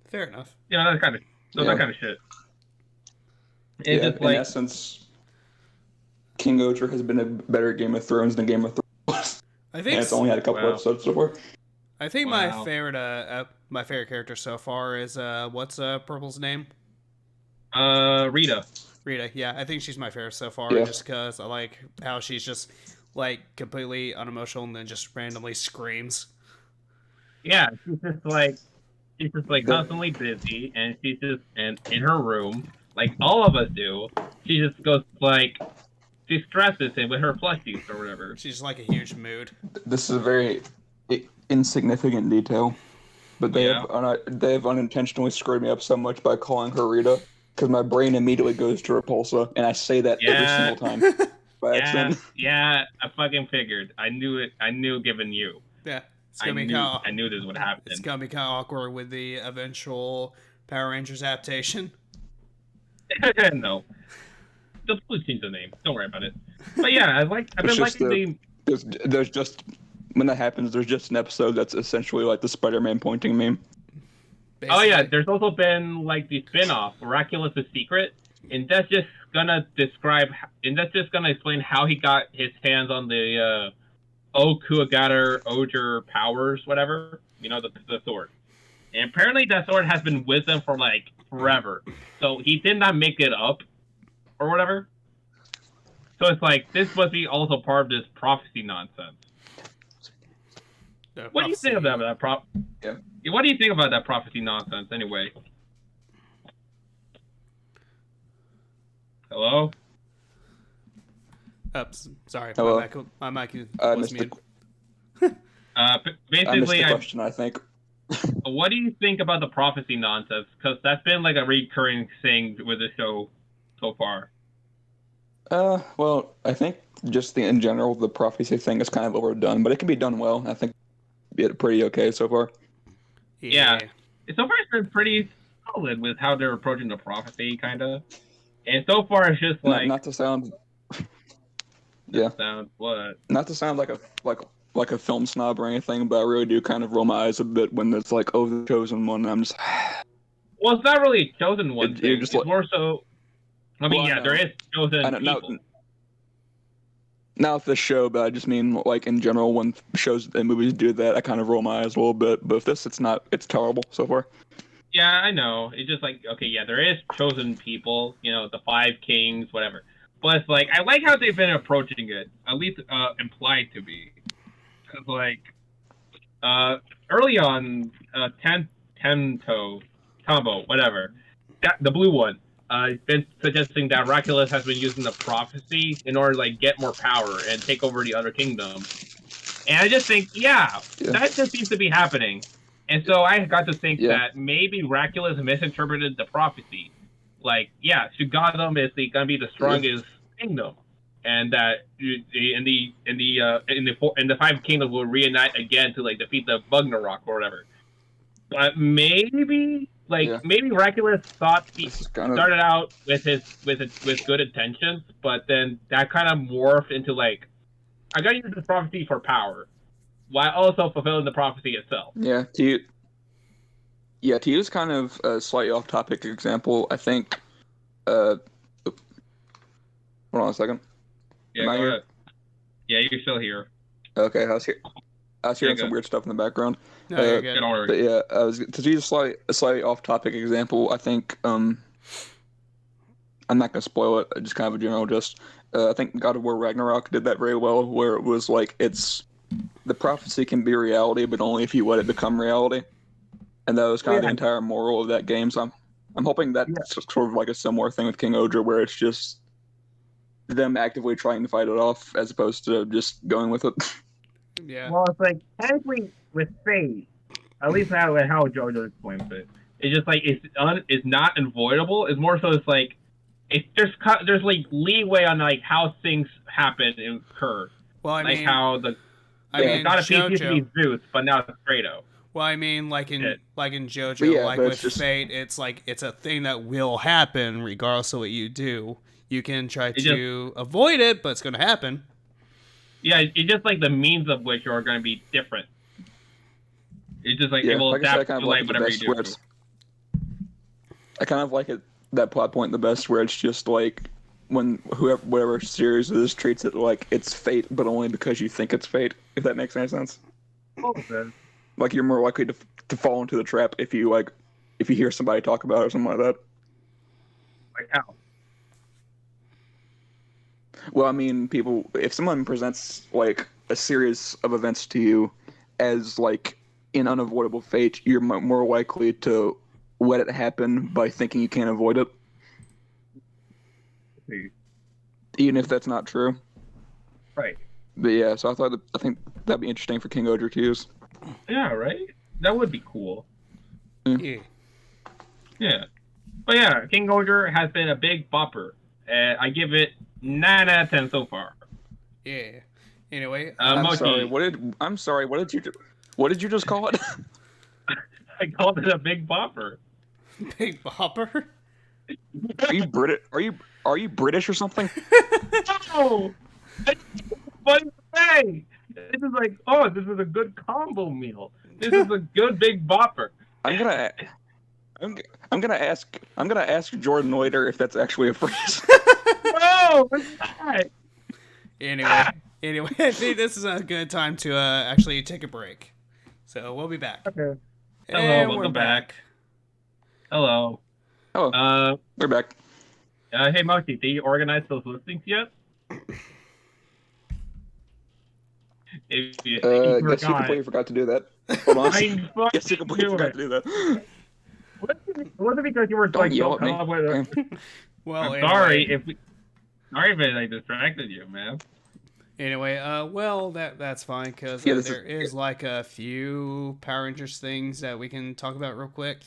Fair enough. That kind of shit. It's yeah, just like, in essence, King Oger has been a better Game of Thrones than Game of Thrones. I think and it's only had a couple episodes so far. I think my favorite character so far is what's Purple's name? Rita. Rita, yeah, I think she's my favorite so far, just because I like how she's just like completely unemotional and then just randomly screams. Yeah, she's just like constantly busy, and she's just in her room, like all of us do. She just goes like. She stresses him with her plushies or whatever. She's like a huge mood. This is a very insignificant detail, but they have unintentionally screwed me up so much by calling her Rita, because my brain immediately goes to Repulsa, and I say that every single time by accident. Yeah, I fucking figured. I knew it. I knew given you. Yeah, I knew this would happen. It's gonna be kind of awkward with the eventual Power Rangers adaptation. No. Just please change the name. Don't worry about it. But yeah, I've been liking the. There's just when that happens, there's just an episode that's essentially like the Spider-Man pointing meme. Basically. Oh yeah, there's also been like the spin-off, Miraculous' Secret, and that's just gonna explain how he got his hands on the Okuagatter Oger powers, whatever. The sword. And apparently that sword has been with him for like forever. So he did not make it up. Or whatever. So it's like, this must be also part of this prophecy nonsense. What do you think about that What do you think about that prophecy nonsense, anyway? Hello? Sorry. Hello? My mic was muted. Basically, I missed the question, I think. What do you think about the prophecy nonsense? Because that's been like a recurring thing with the show so far. Well, I think just in general, the prophecy thing is kind of overdone, but it can be done well. I think it's pretty okay so far. Yeah. So far it's been pretty solid with how they're approaching the prophecy, kind of. And so far it's just like... Not to sound... Sound what? Not to sound like a film snob or anything, but I really do kind of roll my eyes a bit when it's like, oh, the chosen one, and I'm just... Well, it's not really a chosen one thing. It's like... more so... I mean, there is chosen people. Not with this show, but I just mean, like, in general, when shows and movies do that, I kind of roll my eyes a little bit. But if this, it's terrible so far. Yeah, I know. It's just like, okay, yeah, there is chosen people, the 5 kings, whatever. But it's like, I like how they've been approaching it, at least implied to be. Because, like, early on, Tombo, whatever, the blue one, been suggesting that Raculus has been using the prophecy in order to like get more power and take over the other kingdom. And I just think, that just seems to be happening. And so I got to think Yeah. that maybe Raculus misinterpreted the prophecy. Like, yeah, Shugadam is going to be the strongest kingdom, and that in the five kingdoms will reunite again to like defeat the Bugnarok or whatever. But maybe Raculus thought he started out with good intentions, but then that kind of morphed into like, I gotta use this prophecy for power, while also fulfilling the prophecy itself. Yeah, to use kind of a slightly off-topic example, I think. Hold on a second. Yeah, go ahead. Yeah, you're still here. Okay, I was hearing some weird stuff in the background. No, you're good. But yeah, to use a slightly off-topic example, I think I'm not gonna spoil it. Just kind of a general I think God of War Ragnarok did that very well, where it was like the prophecy can be reality, but only if you let it become reality. And that was kind of the entire moral of that game. So I'm hoping that's sort of like a similar thing with King Odra, where it's just them actively trying to fight it off as opposed to just going with it. Yeah. Well, it's like technically with Fate, at least how JoJo explains it, it's just like it's not unavoidable. It's more so it's like there's like leeway on like how things happen and occur. Well, I mean, how the God of Peace used to be Zeus, but now it's Fredo. Well, I mean, like in JoJo, like with Fate, it's like it's a thing that will happen regardless of what you do. You can try to avoid it, but it's going to happen. Yeah, it's just like the means of which are going to be different. It's just like it will adapt to like whatever you do. I kind of like that plot point the best, where it's just like when whatever series it is treats it like it's fate, but only because you think it's fate. If that makes any sense. Okay. Like you're more likely to fall into the trap if you hear somebody talk about it or something like that. Like how? Well, I mean, if someone presents like a series of events to you as like an unavoidable fate, you're more likely to let it happen by thinking you can't avoid it. Even if that's not true. Right. But yeah, so I think that'd be interesting for King Odra to use. Yeah, right? That would be cool. Yeah. Yeah. But yeah, King Odra has been a big bopper. I give it 9 out of 10 so far. Yeah. Anyway, I'm sorry. What did you just call it? I called it a big bopper. Big bopper? Are you British? Are you British or something? No. What to say? This is like, this is a good combo meal. This is a good big bopper. I'm gonna ask Jordan Noiter if that's actually a phrase. No, it's not. Anyway, I think this is a good time to actually take a break. So we'll be back. Okay. Hello, we're back. Hello. Hello. We're back. Hey, Mochi, did you organize those listings yet? Guess you completely forgot to do that. Hold on. Guess you completely forgot to do that. Was it because you were like so caught up with it? Well, I'm sorry if I distracted you, man. Anyway, that's fine because there is like a few Power Rangers things that we can talk about real quick.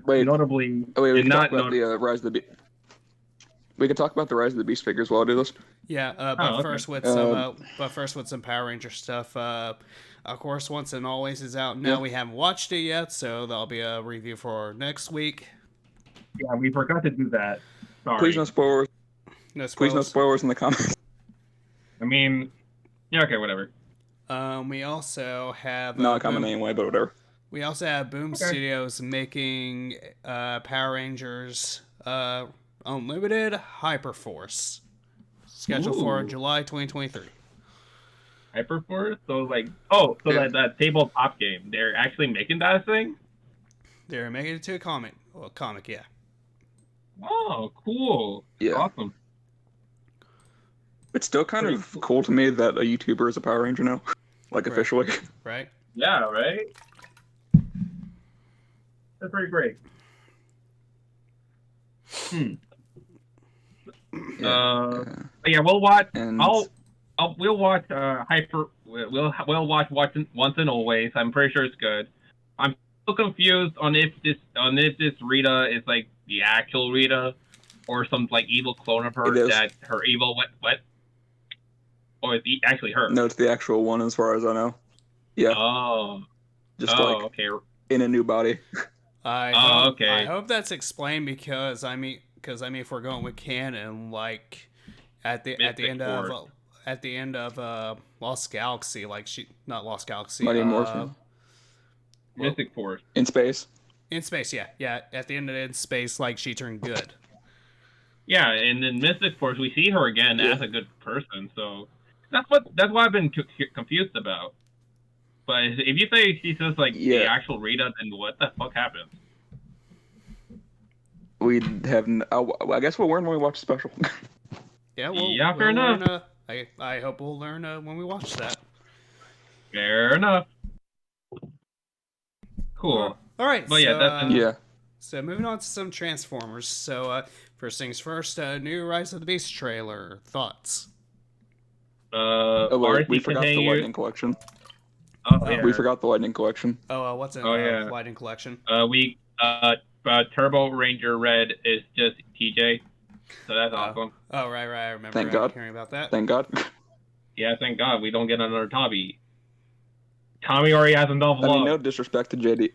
We can talk about the Rise of the Beast. We can talk about the Rise of the Beast figures while I do this. Yeah, first with some Power Ranger stuff. Of course, Once and Always is out now. Yeah. We haven't watched it yet, so that'll be a review for next week. Yeah, we forgot to do that. Sorry. Please no spoilers. No spoilers. Please no spoilers in the comments. I mean, yeah, okay, whatever. We also have not comment anyway, but whatever. We also have Boom Studios making Power Rangers Unlimited Hyperforce, scheduled for July 2023. Hyperforce? So that tabletop game, they're actually making that a thing? They're making it to a comic. Well, comic, yeah. Oh, cool. Yeah. Awesome. It's still kind of cool to me that a YouTuber is a Power Ranger now. Like, officially. Right? Yeah, right? That's pretty great. Yeah, we'll watch. We'll watch We'll watch Once and Always. I'm pretty sure it's good. I'm still confused on if this Rita is like the actual Rita, or some like evil clone of her It is. that her evil what? Or it's actually her. No, it's the actual one as far as I know. Yeah. Oh. Just like okay. in a new body. Okay. I hope that's explained because if we're going with canon, like at the end of Lost Galaxy, like not Lost Galaxy, Mighty Morphin. Mystic Force. In space. In space, yeah. At the end of In Space, like she turned good. Yeah, and in Mystic Force, we see her again as a good person. So that's why I've been confused about. But if you say she's just like the actual Rita, then what the fuck happened? We have. I guess we'll learn when we watch the special. Yeah, fair enough. I hope we'll learn when we watch that. Fair enough. Cool. All right. But that's So moving on to some Transformers. So first things first, new Rise of the Beast trailer. Thoughts? We forgot the Lightning Collection. Oh, yeah. We forgot the Lightning Collection. What's in Lightning Collection? Turbo Ranger Red is just TJ, so that's awesome. Oh, right, I remember. Thank God. Hearing about that. Thank God. Yeah, thank God we don't get another Tommy. Tommy already has enough love. I mean, no disrespect to JD.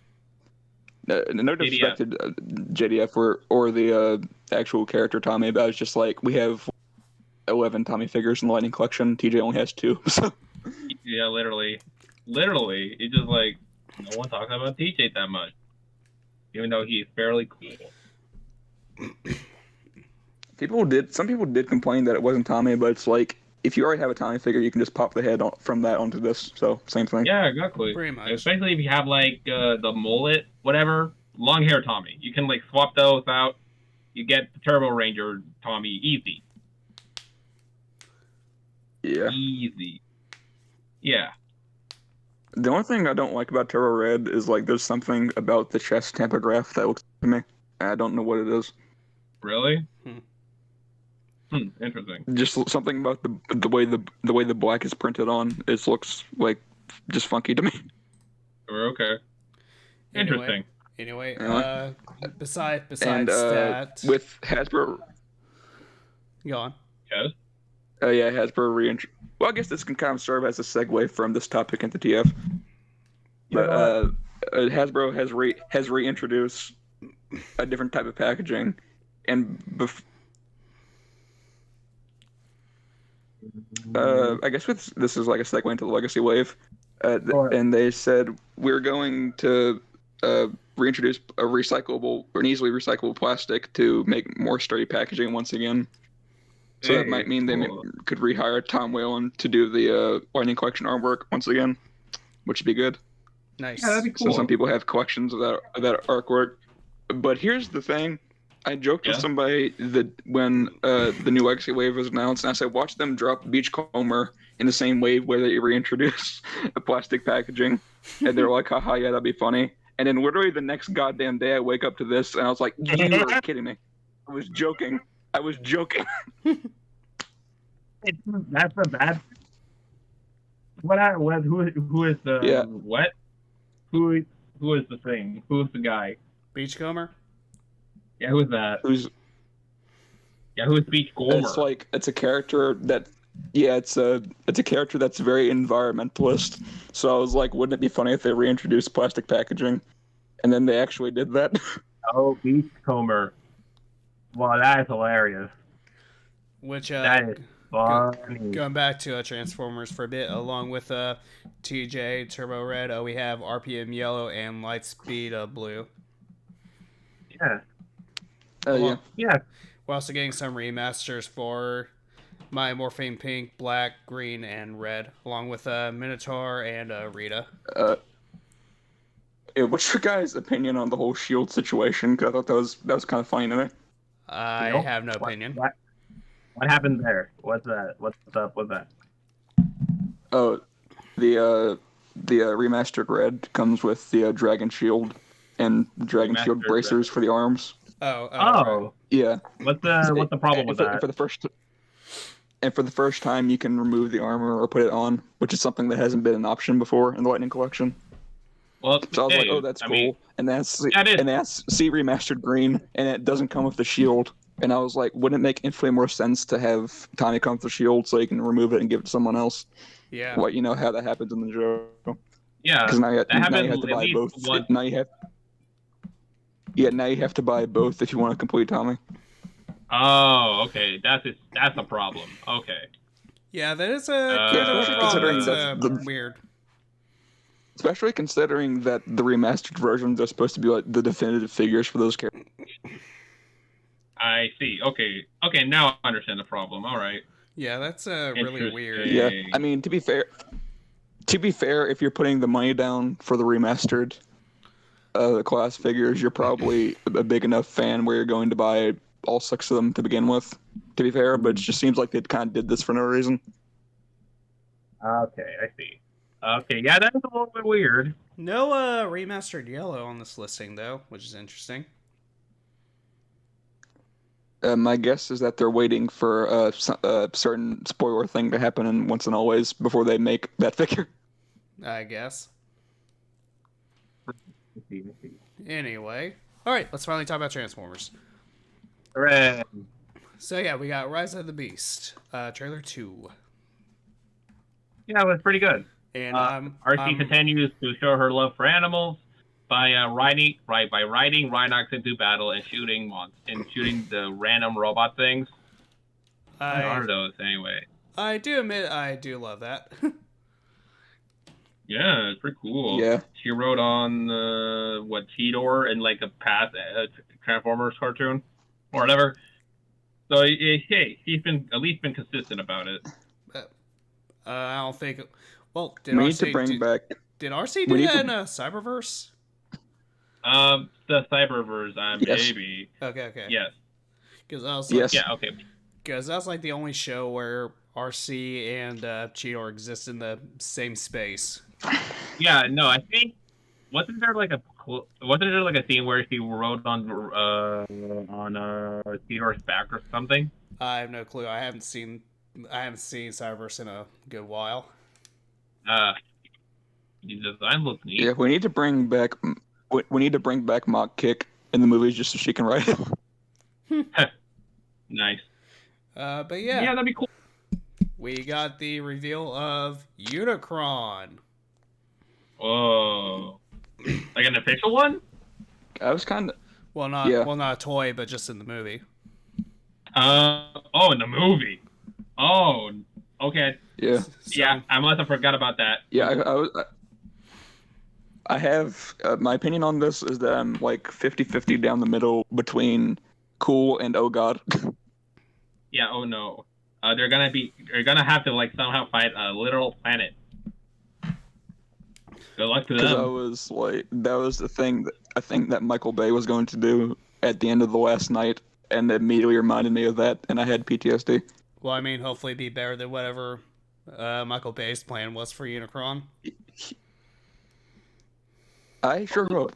No disrespect to JDF or the actual character Tommy, but I was just like, we have 11 Tommy figures in the Lightning Collection. TJ only has 2. So. Yeah, literally, it's just like no one talks about TJ that much, even though he's fairly cool. Some people did complain that it wasn't Tommy, but it's like if you already have a Tommy figure, you can just pop the head from that onto this. So same thing. Yeah, exactly. Pretty much. Especially if you have like the mullet, whatever, long hair Tommy, you can like swap those out. You get the Turbo Ranger Tommy easy. Yeah. Easy. Yeah. The only thing I don't like about Turbo Red is like there's something about the chest tampograph that looks to me. I don't know what it is. Really? Interesting. Just something about the way the black is printed on. It looks like just funky to me. Okay. Interesting. Anyway, besides and, that, with Hasbro. Go on. Yes. Hasbro Well, I guess this can kind of serve as a segue from this topic into TF. But Hasbro has reintroduced a different type of packaging, and I guess this is like a segue into the Legacy Wave, and they said we're going to reintroduce an easily recyclable plastic to make more sturdy packaging once again. So that might mean they could rehire Tom Whalen to do the Lightning Collection artwork once again, which would be good. Nice. Yeah, that'd be cool. So some people have collections of that artwork. But here's the thing. I joked with somebody that when the new Legacy Wave was announced, and I said, watch them drop Beachcomber in the same wave where they reintroduce a plastic packaging. And they're like, haha, yeah, that'd be funny. And then literally the next goddamn day I wake up to this, and I was like, you are kidding me. I was joking. That's the bad. Who is the what? Who is the thing? Who's the guy? Beachcomber? Yeah, who's that? Who's Beachcomber? It's a character that it's a character that's very environmentalist. So I was like, wouldn't it be funny if they reintroduced plastic packaging? And then they actually did that. Oh, Beachcomber. Wow, that is hilarious. Which that is funny. Going back to Transformers for a bit, along with TJ Turbo Red, we have RPM Yellow and Lightspeed Blue. Yeah. Yeah. We're also getting some remasters for My Morphine Pink, Black, Green, and Red, along with Minotaur and Rita. What's your guys' opinion on the whole Shield situation? Because I thought that was kind of funny to me. I have no opinion. What happened there? What's that? What's up with that? Oh, the remastered Red comes with the Dragon Shield and Dragon Shield bracers for the arms. Oh. Right. Yeah. What's the problem with that? For the first time, you can remove the armor or put it on, which is something that hasn't been an option before in the Lightning Collection. Well, So I was like, hey, oh, that's I cool. mean, And that's yeah, it is. and that's see remastered green, and it doesn't come with the shield. And I was like, wouldn't it make infinitely more sense to have Tommy come with the shield so you can remove it and give it to someone else? Yeah. What you know how that happens in the show? Yeah, Because that now you have happened to at buy least both. once. Now you have to buy both if you want to complete Tommy. Oh, okay. That's a problem. Okay. Yeah, that is a Yeah, kind of a especially problem. considering That's weird. Especially considering that the remastered versions are supposed to be like the definitive figures for those characters. I see. Okay. Okay. Now I understand the problem. All right. Yeah, that's really weird. Yeah, I mean, to be fair, if you're putting the money down for the remastered class figures, you're probably a big enough fan where you're going to buy all 6 of them to begin with. To be fair, but it just seems like they kind of did this for no reason. Okay, I see. Okay, yeah, that's a little bit weird. No remastered yellow on this listing though, which is interesting. My guess is that they're waiting for a certain spoiler thing to happen in Once and Always before they make that figure. I guess. I see. Anyway, all right, let's finally talk about Transformers. Hooray. So yeah, we got Rise of the Beast, trailer 2, Yeah, it was pretty good. and RC continues to show her love for animals by riding Rhinox into battle and shooting the random robot things. What are those anyway? I do admit I do love that. Yeah, it's pretty cool. Yeah. She wrote on Cheetor in like a past Transformers cartoon or whatever. So hey, she's at least been consistent about it. I don't think. Well, did We RC need to bring back. Did RC do that in a Cyberverse? The Cyberverse, Yes. maybe. Okay. Yes. Because I was Yes. Yeah. Okay. Because that's like the only show where RC and Cheetor exist in the same space. Yeah. No, I think wasn't there like a scene where she rode on Cheetor's back or something? I have no clue. I haven't seen Cyberverse in a good while. The design looks neat. Yeah, we need to bring back. We need to bring back Mach Kick in the movies just so she can ride it. Nice. But yeah, Yeah, that'd be cool. we got the reveal of Unicron. Whoa. Like an official one? I was kind of. Well, not a toy, but just in the movie. In the movie. Oh, okay. Yeah. So, Yeah, I must have forgot about that. Yeah, I have my opinion on this is that I'm like 50-50 down the middle between cool and oh god. Yeah, oh no. They're gonna have to like somehow fight a literal planet. Good luck to Because them. that was the thing that I think that Michael Bay was going to do at the end of the last night, and it immediately reminded me of that, and I had PTSD. Well, I mean, hopefully, be better than whatever Michael Bay's plan was for Unicron. I sure hope.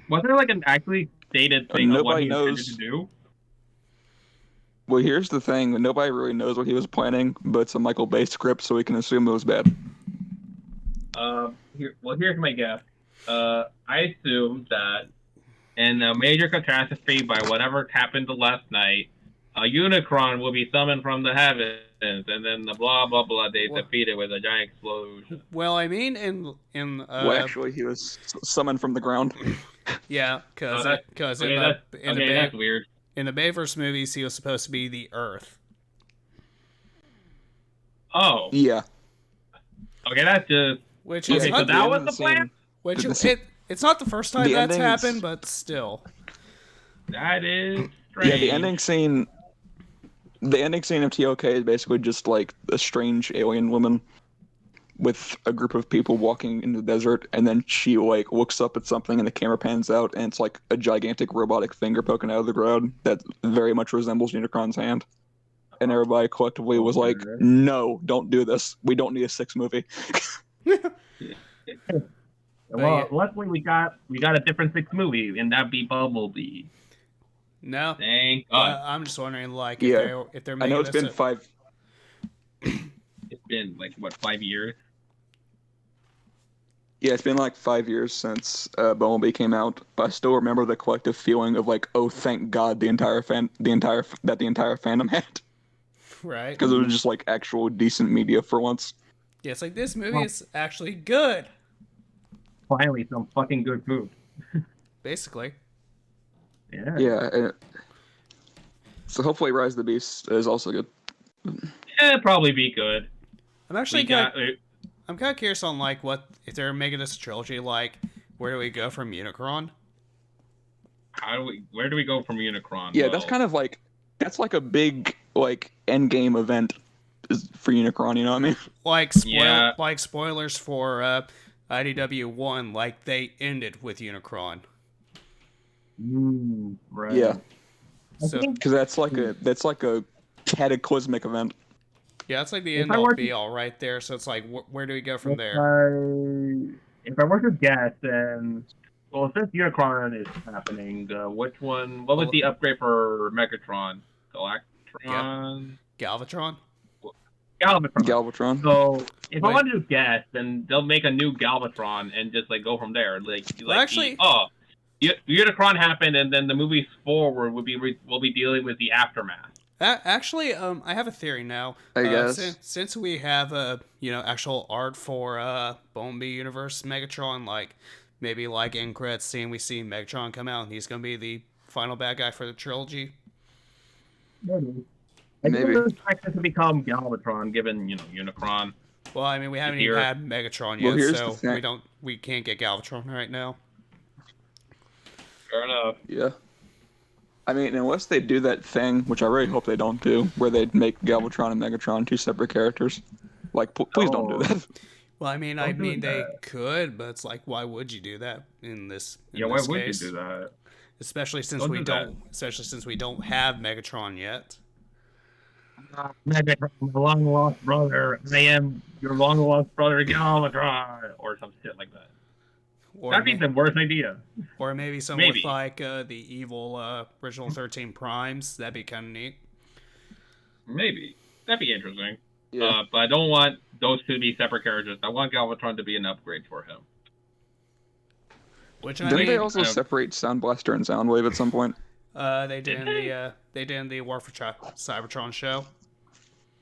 Was there like an actually stated thing of what Nobody he intended knows. to do? Well, here's the thing: nobody really knows what he was planning, but it's a Michael Bay script, so we can assume it was bad. Here's my guess. I assume that in a major catastrophe by whatever happened last night, a Unicron will be summoned from the heavens, and then the blah blah blah they defeat it with a giant explosion. Well, I mean, Well, actually, he was summoned from the ground. yeah, because that's weird. in the Bayverse movies, he was supposed to be the Earth. Oh, Yeah. okay, that's just Which okay. is So that was the plan. which it's not the first time the that's endings- happened, but still. That is strange. Yeah, the ending scene of TOK is basically just like a strange alien woman with a group of people walking in the desert, and then she like looks up at something and the camera pans out, and it's like a gigantic robotic finger poking out of the ground that very much resembles Unicron's hand. And everybody collectively was like, no, don't do this. We don't need a 6th movie. Well, luckily we got a different 6th movie, and that'd be Bumblebee. No. Thank God. I'm just wondering, like, Yeah. if they're I making know it's been 5. It's been like what 5 years? Yeah, it's been like 5 years since Bumblebee came out, but I still remember the collective feeling of like, oh, thank God the entire fandom had, Right? because it was just like actual decent media for once. Yeah, it's like this movie is actually good. Finally, some fucking good food. Basically. Yeah. Yeah, so hopefully Rise of the Beast is also good. It'd probably be good. I'm actually We got. I'm kind of curious on like what if they're making this a trilogy. Like, where do we go from Unicron? Where do we go from Unicron? Yeah, that's kind of like that's like a big like end game event for Unicron. You know what I mean? Like Yeah. like spoilers for IDW 1. Like they ended with Unicron. Right. Yeah, So because that's like a cataclysmic event. yeah, that's like the If end I all were be to- all right there. So it's like where do we go from there? If I were to guess, then since Unicron is happening, which one? What was the upgrade for Megatron? Galactron? Galvatron. Galvatron. Galvatron. So if I Wait. wanted to guess, then they'll make a new Galvatron and just like go from there. Actually- Unicron happened, and then the movie forward will be dealing with the aftermath. Actually, I have a theory now. I guess. Since we have actual art for Bumblebee Universe Megatron, like maybe like in credits scene we see Megatron come out and he's gonna be the final bad guy for the trilogy. Maybe. Maybe. I expect it to become Galvatron, given Unicron. Well, I mean we haven't Here. even had Megatron Well, yet, here's so the thing. we can't get Galvatron right now. Fair enough. Yeah. I mean, unless they do that thing, which I really hope they don't do, where they make Galvatron and Megatron two separate characters. Like, please don't do that. Well, I mean, Don't do they that. could, but it's like, why would you do that in this? Yeah, why would you do that? Especially since Don't we do don't, especially since we don't have Megatron yet. Megatron, my long lost brother. I am your long lost brother, Galvatron, or some shit like that. Or That'd be the worst idea. or maybe something Maybe. with like the evil original 13 Primes. That'd be kind of neat. Maybe that'd be interesting. Yeah. But I don't want those two to be separate characters. I want Galvatron to be an upgrade for him. Which I Didn't mean, they also separate Sound Blaster and Soundwave at some point? they did in the War for Cybertron show.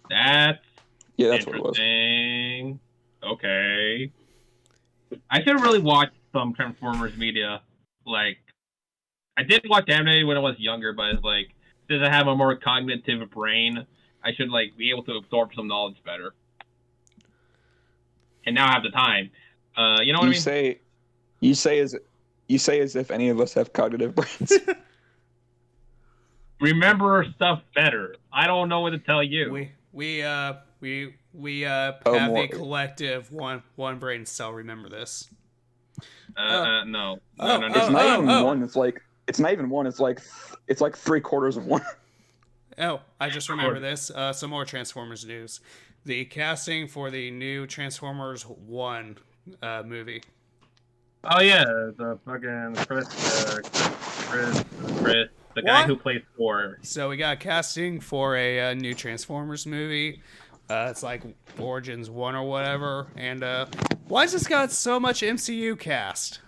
That's Yeah, that's what it was. interesting. Okay. I should really watch some Transformers media. Like, I did watch anime when I was younger, but it's like, since I have a more cognitive brain, I should like be able to absorb some knowledge better. And now I have the time. You know what I mean? You say as if any of us have cognitive brains. Remember stuff better. I don't know what to tell you. We have more. a collective one brain cell. Remember this. No. No. It's not even one. It's not even one. It's like 3/4 of one. Oh, I just remember this. Some more Transformers news. The casting for the new Transformers 1 movie. Oh yeah, the fucking Chris, the guy who plays Thor. So we got casting for a new Transformers movie. It's like Origins 1 or whatever. And why has this got so much MCU cast?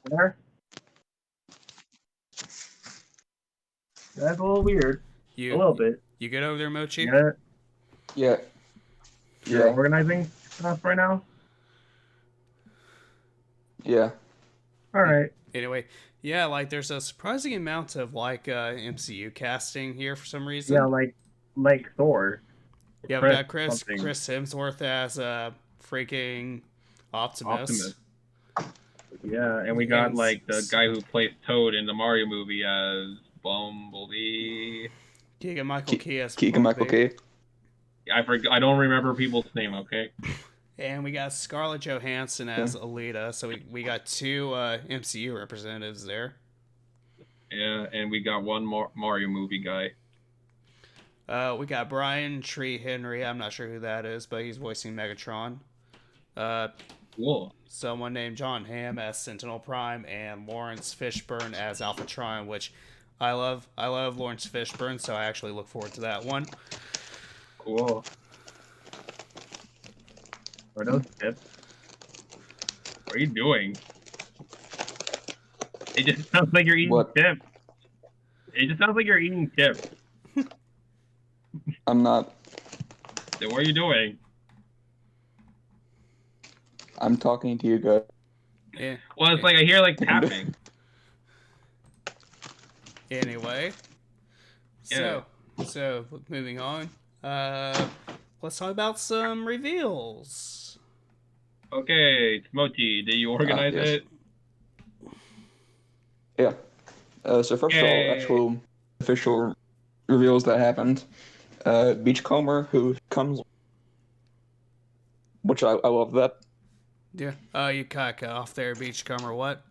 There. That's a little weird. A little bit. You get over there, Mochi? Yeah. You're organizing stuff right now? Yeah. All right. Anyway, yeah, like there's a surprising amount of like MCU casting here for some reason. Yeah, like Thor. Yeah, we got something. Chris Hemsworth as freaking Optimus. Yeah, and we got like the guy who plays Toad in the Mario movie as Bumblebee. Keegan Michael Key as Keegan-Michael Key. I don't remember people's name. Okay. And we got Scarlett Johansson as Alita. So we got two MCU representatives there. Yeah, and we got one more Mario movie guy. We got Brian Tree Henry. I'm not sure who that is, but he's voicing Megatron. Cool. Someone named John Hamm as Sentinel Prime, and Lawrence Fishburne as Alphatron, which I love Lawrence Fishburne, so I actually look forward to that one. Cool. Are those chips? What are you doing? It just sounds like you're eating What? chips. It just sounds like you're eating chips. I'm not. Then what are you doing? I'm talking to you guys. Yeah. Well, it's like I hear like tapping. Anyway. Yeah. So moving on. Let's talk about some reveals. Okay, Mochi, did you organize yes. it? Yeah. So first of all, Yay. actual official reveals that happened. Beachcomber, who comes, which I love that. Yeah. You cut off there, Beachcomber. What?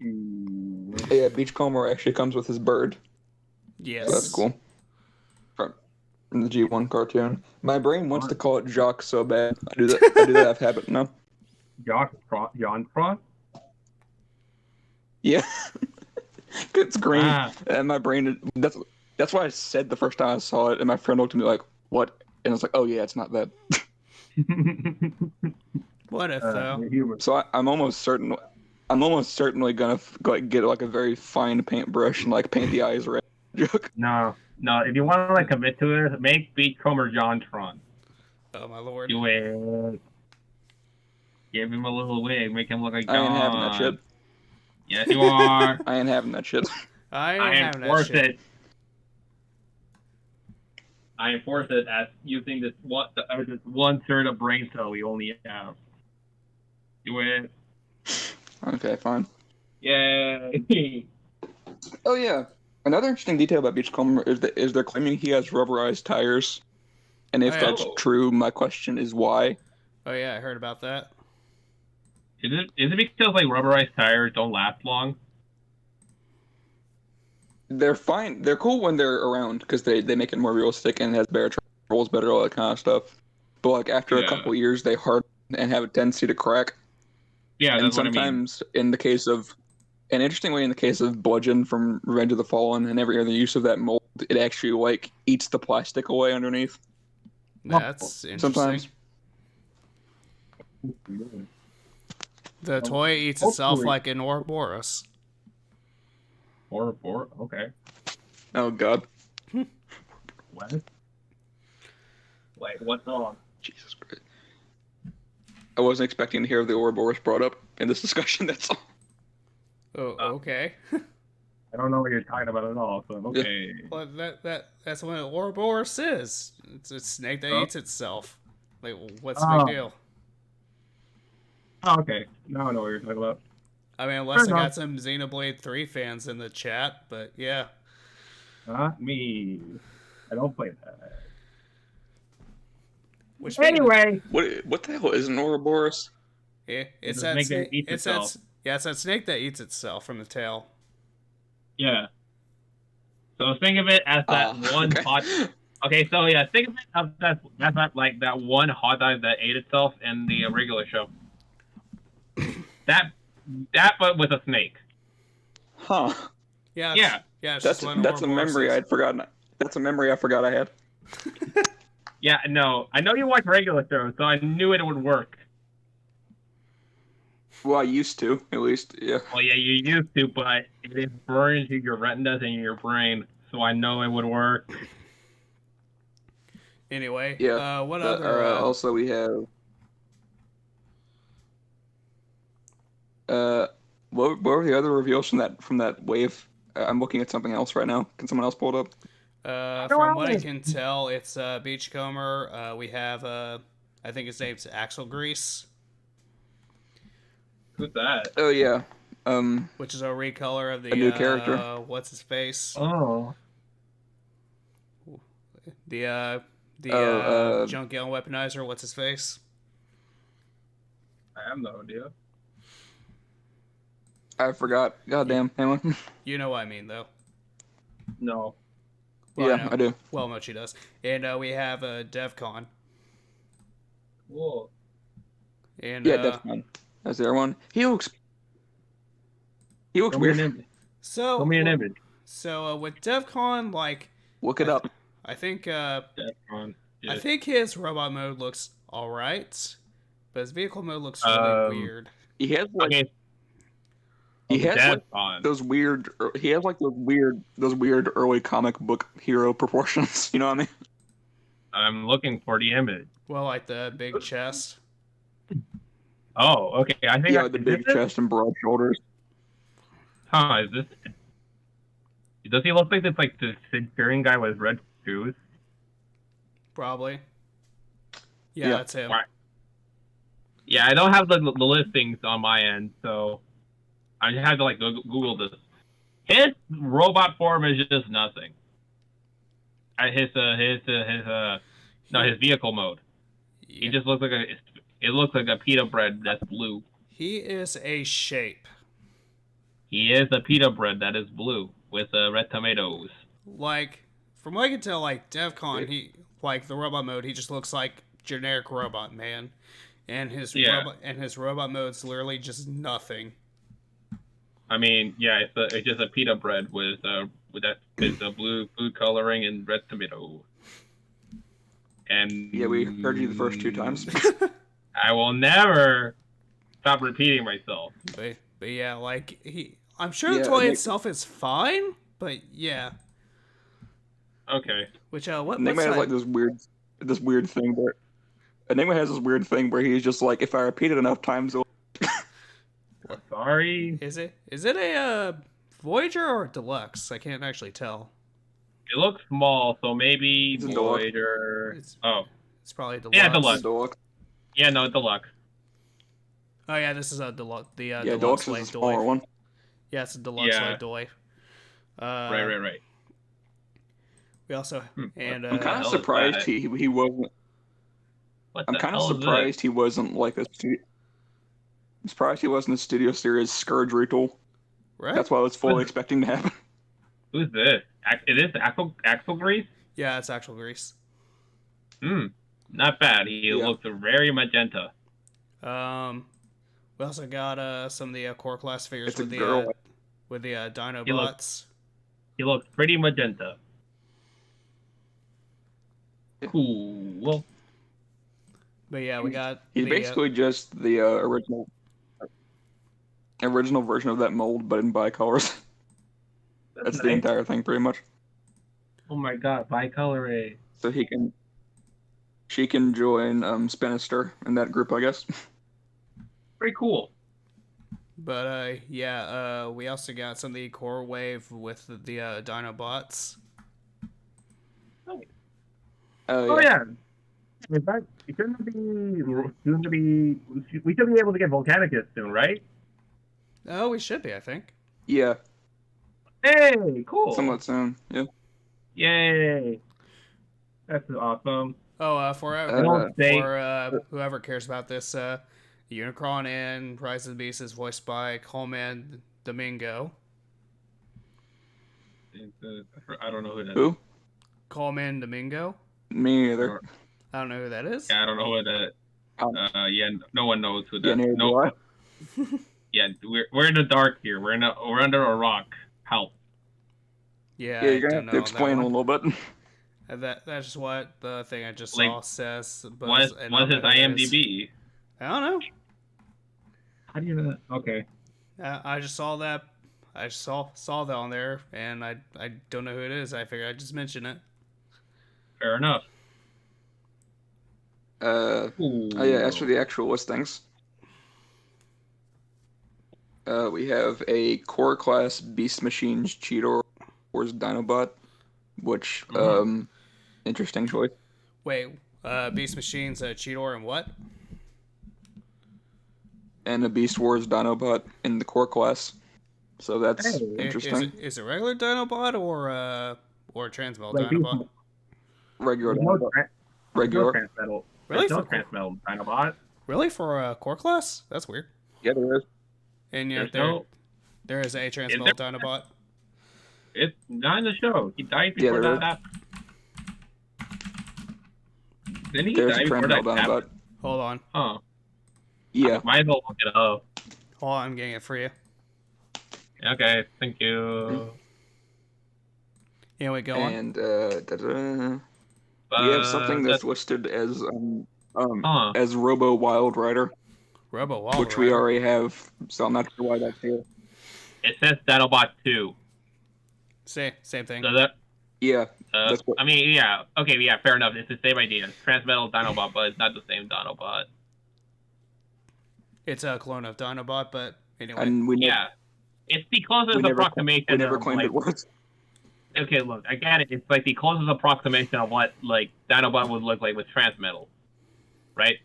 Yeah, Beachcomber actually comes with his bird. Yes. So that's cool. From the G1 cartoon. My brain wants to call it Jock so bad. I do that out of habit now. John Frost? Yeah. It's green. Ah. And my brain, that's why I said the first time I saw it, and my friend looked at me like, what? And I was like, oh yeah, it's not that. What if though? So I'm almost certainly gonna like get like a very fine paintbrush and like paint the eyes red. Joke. No. If you want to like commit to it, make Beachcomber John Tron. Oh my lord. Do it. Give him a little wig. Make him look like John. I ain't having that shit. Yes, you are. I ain't having that shit. I I ain't having that enforce shit. it. I enforce it as using this one third of brain cell we only have. Do it. Okay, fine. Yay. Oh yeah. Another interesting detail about Beachcomber is they're claiming he has rubberized tires. And if Oh, yeah. that's true, my question is why. Oh yeah, I heard about that. Is it because like rubberized tires don't last long? They're fine. They're cool when they're around because they make it more realistic and it has better rolls better, all that kind of stuff. But like after a couple years, they harden and have a tendency to crack. Yeah, and that's what I mean. sometimes in the case of, an interesting way in the case of Bludgeon from Revenge of the Fallen and every other use of that mold, it actually like eats the plastic away underneath. That's interesting. Sometimes. The toy eats itself like an Ouroboros. Okay. Oh god. What? Wait, what's on? Jesus Christ. I wasn't expecting to hear the Ouroboros brought up in this discussion, that's all. Oh, okay. I don't know what you're talking about at all, so okay. Well, that's what an Ouroboros is. It's a snake that eats itself. Like, what's the big deal? Oh, okay. Now I know what you're talking about. I mean, unless I got some Xenoblade 3 fans in the chat, but yeah. Not me. I don't play that. Which anyway. What the hell is an Ouroboros? Yeah, it's The that snake that snake. eats itself. It's that snake that eats itself from the tail. Yeah. So think of it as that one hot. Okay, so yeah, think of it as that's not like that one hot dog that ate itself in the regular show. that but with a snake. Huh. Yeah. Yeah. Yeah. That's a memory I'd forgotten. That's a memory I forgot I had. Yeah, no. I know you watch regular shows, so I knew it would work. Well, I used to, at least, yeah. Well, yeah, you used to, but it is burned into your retinas and your brain, so I know it would work. Anyway, yeah. What but, other? Also, we have. What were the other reveals from that wave? I'm looking at something else right now. Can someone else pull it up? From what I can tell, it's Beachcomber. We have I think his name's Axel Grease. Who's that? Oh yeah. Which is a recolor of the a new character. What's his face? Oh. The Junk Yell Weaponizer. What's his face? I have no idea. I forgot. Goddamn, Hamlin. You know what I mean, though. No. Well, yeah, I do. Well, Mochi does. And we have DevCon. Cool. And yeah, DevCon. That's the other one. He looks. He looks Show me an weird. image. So, Show me an image. So with DevCon, like, Look it up. I think Defcon. I think his robot mode looks alright, but his vehicle mode looks really weird. He has like Okay. he has like Defcon. those weird. He has like those weird early comic book hero proportions. You know what I mean? I'm looking for the image. Well, like the big chest. Oh, okay. I think Yeah, the big chest and broad shoulders. Huh? Is this? Does he look like this? Like the Centurion guy with red shoes? Probably. Yeah, Yeah. that's him. Why? Yeah, I don't have the listings on my end, so I just had to like Google this. His robot form is just nothing. His vehicle mode. He just looks like it looks like a pita bread that's blue. He is a shape. He is a pita bread that is blue with red tomatoes. Like, from what I can tell, like DevCon, he like the robot mode. He just looks like generic robot man, and his robot mode's literally just nothing. I mean, yeah, it's just a pita bread with the blue food coloring and red tomato. And Yeah, we heard you the first 2 times. I will never stop repeating myself. But yeah, like I'm sure the toy itself is fine, but yeah. Okay. Which what's Enigma has that? like this weird thing where Enigma has this weird thing where he's just like, if I repeat it enough times, it'll... Sorry. Is it a Voyager or Deluxe? I can't actually tell. It looks small, so maybe It's a Deluxe. Voyager. It's probably Deluxe. Yeah, Deluxe. Deluxe. Yeah, no, Deluxe. Oh yeah, this is a Deluxe. The Yeah, Deluxe Deluxe is light a smaller toy. one. Yeah, it's a Deluxe Yeah. light toy. Right. We also and I'm kind hell of is surprised that? he wasn't. What I'm the kind of hell is surprised he wasn't like a. I'm surprised he wasn't a Studio Series Scourge retool. right. That's what I was fully expecting to happen. Who's this? Is this Axel Grease? Yeah, it's actual grease. Not bad. He looks very magenta. We also got some of the core class figures It's a with girl. the Dinobots. He looks pretty magenta. Cool. But yeah, we got He's the, basically just the original version of that mold, but in bicolors. That's the nice. entire thing, pretty much. Oh my god, bicolor. So she can join Spinister in that group, I guess. Pretty cool. But we also got some of the core wave with the Dinobots. Oh yeah. In fact, it shouldn't be soon to be. We should be able to get Volcanicus soon, right? Oh, we should be, I think. Yeah, Hey, cool. somewhat soon. Yeah. Yay. That's awesome. Oh, for whoever cares about this, Unicron and Rise of the Beast is voiced by Coleman Domingo. I don't know who that is. Who? Coleman Domingo? Me either. I don't know who that is. Yeah, I don't know who that. Yeah, no one knows who that. Yeah, neither no. do I. Yeah, we're in the dark here. We're under a rock. Help. Yeah, Yeah, I you're gonna don't have to know explain that a one. little bit. That's just what the thing I just Like, saw says. But What's I don't his know who that is. IMDb? I don't know. How do you know that? Okay. I just saw that. I just saw that on there, and I don't know who it is. I figured I'd just mention it. Fair enough. Oh yeah, as for the actual listings, we have a core class Beast Machines Cheetor Wars Dinobot, which interesting choice. Wait, Beast Machines, Cheetor, and what? And a Beast Wars Dinobot in the core class. So that's interesting. Is it regular Dinobot or Transmetal Like, Dinobot? Regular No Dinobot. tra- Regular. Transmetal. Really? No For- Transmetal Dinobot. Really for core class? That's weird. Yeah, there is. And yeah, There's there is a Transmetal there- Dinobot. It's not in the show. He died Yeah, before there that happened. Didn't he There's die a before Transmetal that Dinobot. happened? Hold on. Huh. Yeah. Might as well look it up. Hold on, I'm getting it for you. Okay, thank you. Anyway, go on. And we have something that's listed as Robo Wild Rider, Robo Wild which we already have, so I'm not sure why that's here. It says Dinobot 2. Same thing. So that, Yeah, that's what. I mean, yeah. Okay, yeah, fair enough. It's the same idea. Transmetal Dinobot, but it's not the same Dinobot. It's a clone of Dinobot, but anyway. And Yeah. It's the closest approximation. We never claimed it was. Okay, look, I get it. It's like the closest approximation of what like Dinobot would look like with Transmetal, right?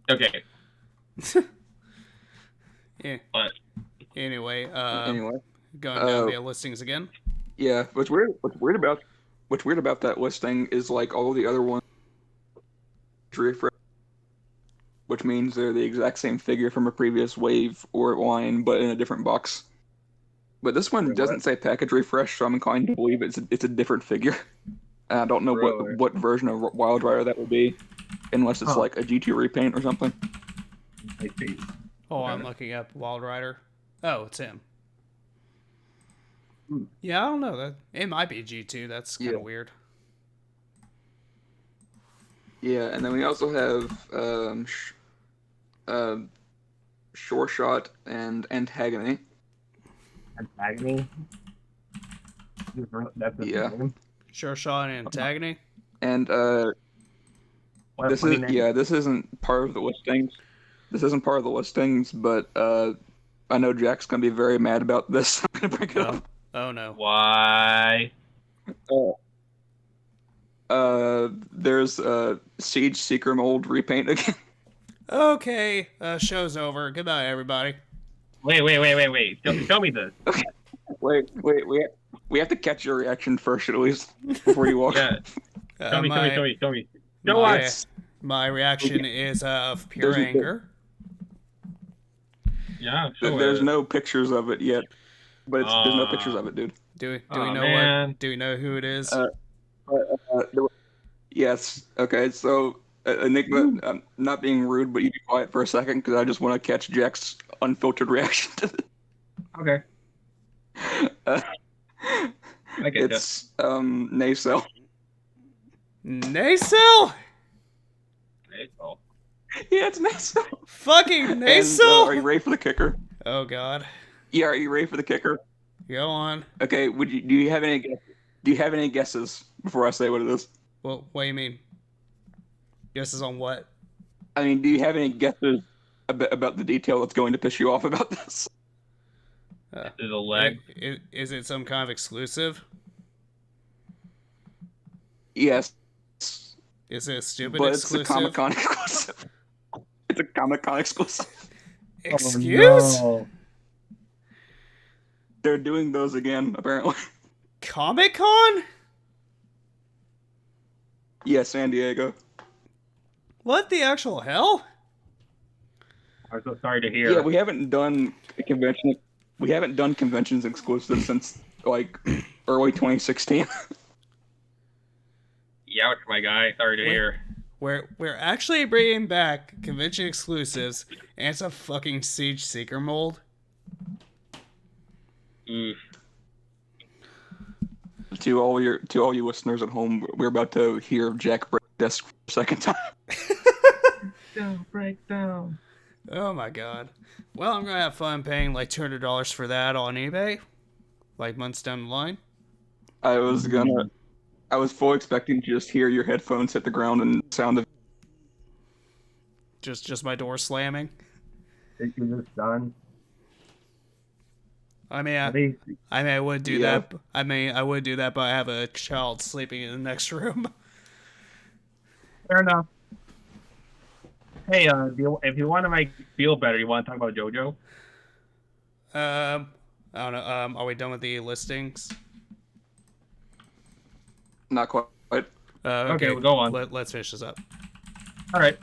Okay. Yeah. But Anyway, Anyway, going down the listings again. yeah. What's weird about that listing is like all the other ones, which means they're the exact same figure from a previous wave or line, but in a different box. But this one doesn't say package refresh, so I'm inclined to believe it's a different figure. And I don't know what version of Wild Rider that would be, unless it's like a G2 repaint or something. I see. Oh, I'm looking up Wild Rider. Oh, it's him. Yeah, I don't know. That it might be G2. That's kind of weird. Yeah, and then we also have Sure Shot and Antagony. Antagony? That's the name? Sure Shot and Antagony. And this isn't part of the listings. This isn't part of the listings, but I know Jack's gonna be very mad about this. I'm gonna bring it up. Oh no. Why? There's Siege Seeker mold repaint again. Okay, show's over. Goodbye, everybody. Wait. Show me this. Okay. Wait. We have to catch your reaction first, at least, before you walk. Yeah. Show me. Show us. My reaction is of pure anger. Yeah, There's no pictures of it yet, but there's no pictures of it, dude. Do we know what? Do we know who it is? Yes. Okay. So Enigma, I'm not being rude, but you be quiet for a second because I just want to catch Jack's unfiltered reaction to this. Okay. It's Nacelle. Nacelle? Nacelle. Yeah, it's Nacelle. Fucking Nacelle? Are you ready for the kicker? Oh God. Yeah, are you ready for the kicker? Go on. Okay. Do you have any guesses before I say what it is? Well, what do you mean? Guesses on what? I mean, do you have any guesses about the detail that's going to piss you off about this? Is a leg? Is it some kind of exclusive? Yes. Is it a stupid but exclusive? It's a Comic-Con exclusive. It's a Comic-Con exclusive. Excuse? Oh, no. They're doing those again, apparently. Comic-Con? Yeah, San Diego. What the actual hell? I'm so sorry to hear. Yeah, we haven't done a convention. We haven't done conventions exclusive since like early 2016. Youch, my guy. Sorry to hear. We're actually bringing back convention exclusives, and it's a fucking Siege Seeker mold. Oof. To all you listeners at home, we're about to hear Jack break desk for a second time. Break down. Oh my God. Well, I'm gonna have fun paying like $200 for that on eBay, like months down the line. I was fully expecting to just hear your headphones hit the ground and sound of. Just my door slamming. Think you're just done? I would do that. I would do that, but I have a child sleeping in the next room. Fair enough. Hey, if you want to make feel better, you want to talk about JoJo? I don't know. Are we done with the listings? Not quite. Okay, we'll go on. Let's finish this up. All right.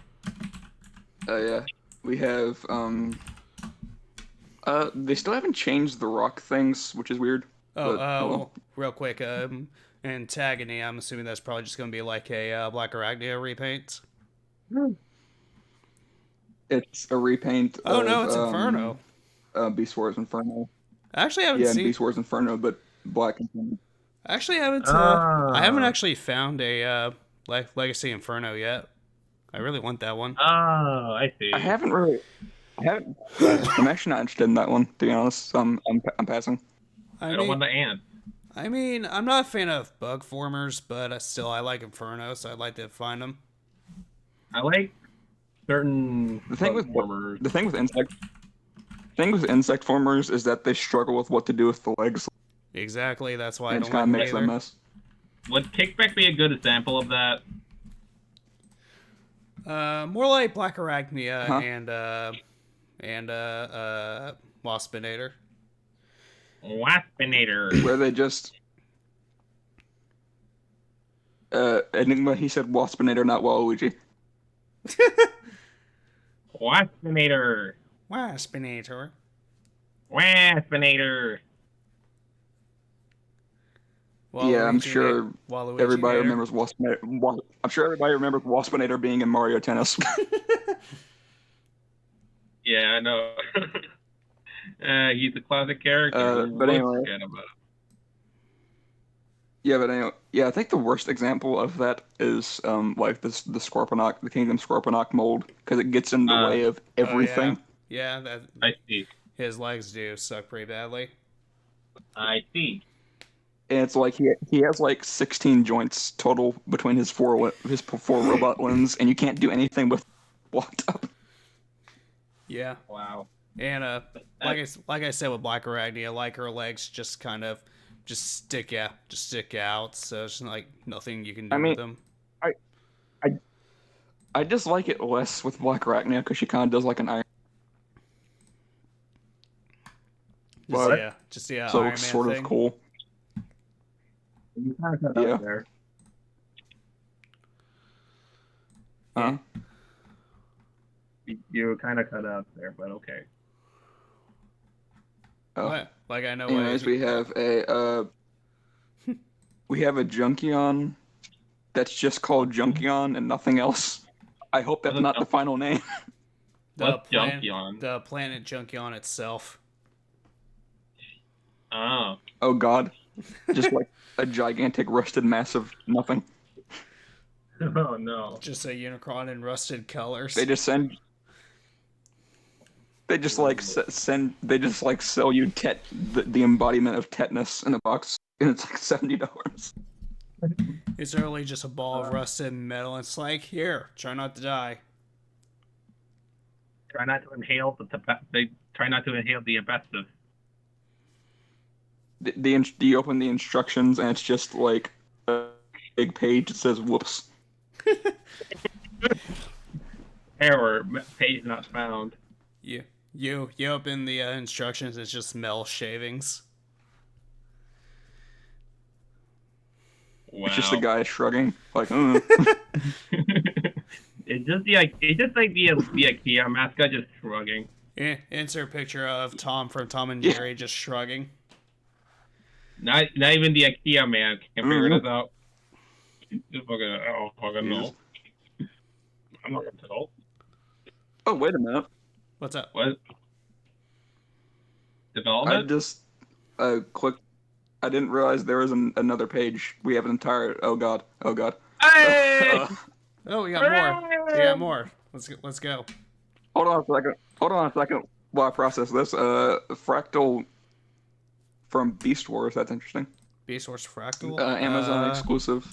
Yeah, we have they still haven't changed the rock things, which is weird. Well, real quick, Antagony, I'm assuming that's probably just going to be like a Black Arachnia repaint. It's a repaint. Oh no, it's Inferno. Beast Wars Inferno. I actually haven't Yeah, and seen. Beast Wars Inferno, but Black Inferno. I actually haven't. Ah. I haven't actually found a Legacy Inferno yet. I really want that one. Oh, I see. I haven't. I'm actually not interested in that one, to be honest. So I'm passing. I don't want the ants. I mean, I'm not a fan of bug formers, but I like Inferno, so I'd like to find them. I like certain The thing with formers. the thing with insect formers is that they struggle with what to do with the legs. Exactly, that's why I And it don't kind of like makes them them either. mess. Would Kickback be a good example of that? More like Black Arachnia Huh? and Waspinator. Waspinator. Where they just Enigma, he said Waspinator, not Waluigi. Waspinator. Waspinator. Waspinator. Yeah, I'm sure Waluigi everybody Nator. remembers Waspinator. I'm sure everybody remembers Waspinator being in Mario Tennis. Yeah, I know. He's a classic character. But anyway. Forget about it. Yeah, but anyway, yeah, I think the worst example of that is like the Scorponok, the Kingdom Scorponok mold, because it gets in the way of everything. Yeah, that I see. his legs do suck pretty badly. I see. And it's like he has like 16 joints total between his four robot limbs, and you can't do anything with blocked up. Yeah, Wow. and like I said with Black Arachnia, like her legs just kind of stick out. So it's like nothing you can do with them. I just like it less with Black Arachnia because she kind of does like an iron. So it Iron Man looks sort thing. of cool. You kind of cut Yeah. out there. Huh? You kind of cut out there, but okay. Oh. What? Like I know. Anyways, we have a Junkion that's just called Junkion and nothing else. I hope that's not the final name. What's Junkion? The planet Junkion itself. Oh. Oh God, just like a gigantic rusted mass of nothing. Oh no. Just a Unicron in rusted colors. They just send. They just like send. They just like sell you the embodiment of tetanus in a box, and it's like $70. It's really just a ball of rusted metal. It's like, here, try not to die. Try not to inhale they try not to inhale the asbestos. You open the instructions, and it's just like a big page that says "whoops." Error. Page not found. You open the instructions. It's just Mel shavings. Wow. It's just a guy shrugging, like. It's just like the IKEA mascot just shrugging. Insert picture of Tom from Tom and Jerry just shrugging. Not even the IKEA man can figure this out. Just fucking no. I'm not gonna tell. Oh, wait a minute. What's up? What? I Development? just clicked. I didn't realize there was another page. We have an entire. Oh God. Hey! Oh, we got more. We got more. Let's go. Hold on a second. While I process this, Fractal from Beast Wars. That's interesting. Beast Wars Fractal. Amazon exclusive.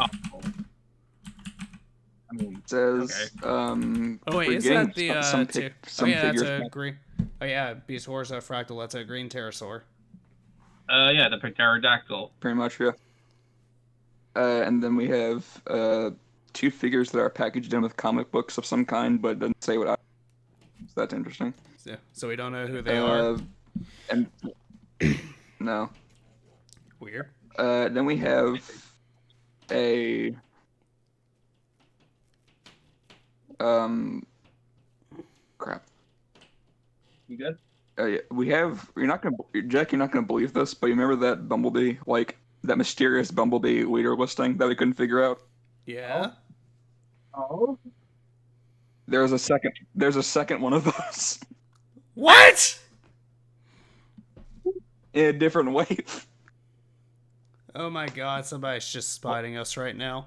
Oh. I mean, It says. okay. Oh wait, we're is getting that the some that's figures. a green. Oh yeah, Beast Wars Fractal. That's a green pterosaur. Yeah, the pterodactyl. Pretty much, yeah. And then we have 2 figures that are packaged in with comic books of some kind, but it doesn't say what. So that's interesting. So we don't know who they are. And no. Weird. Then we have a crap. You good? Yeah, we have. Jack. You're not gonna believe this, but you remember that Bumblebee, like that mysterious Bumblebee leader listing that we couldn't figure out. Yeah. Oh. There's a second one of those. What? In a different way. Oh my god, somebody's just spotting us right now.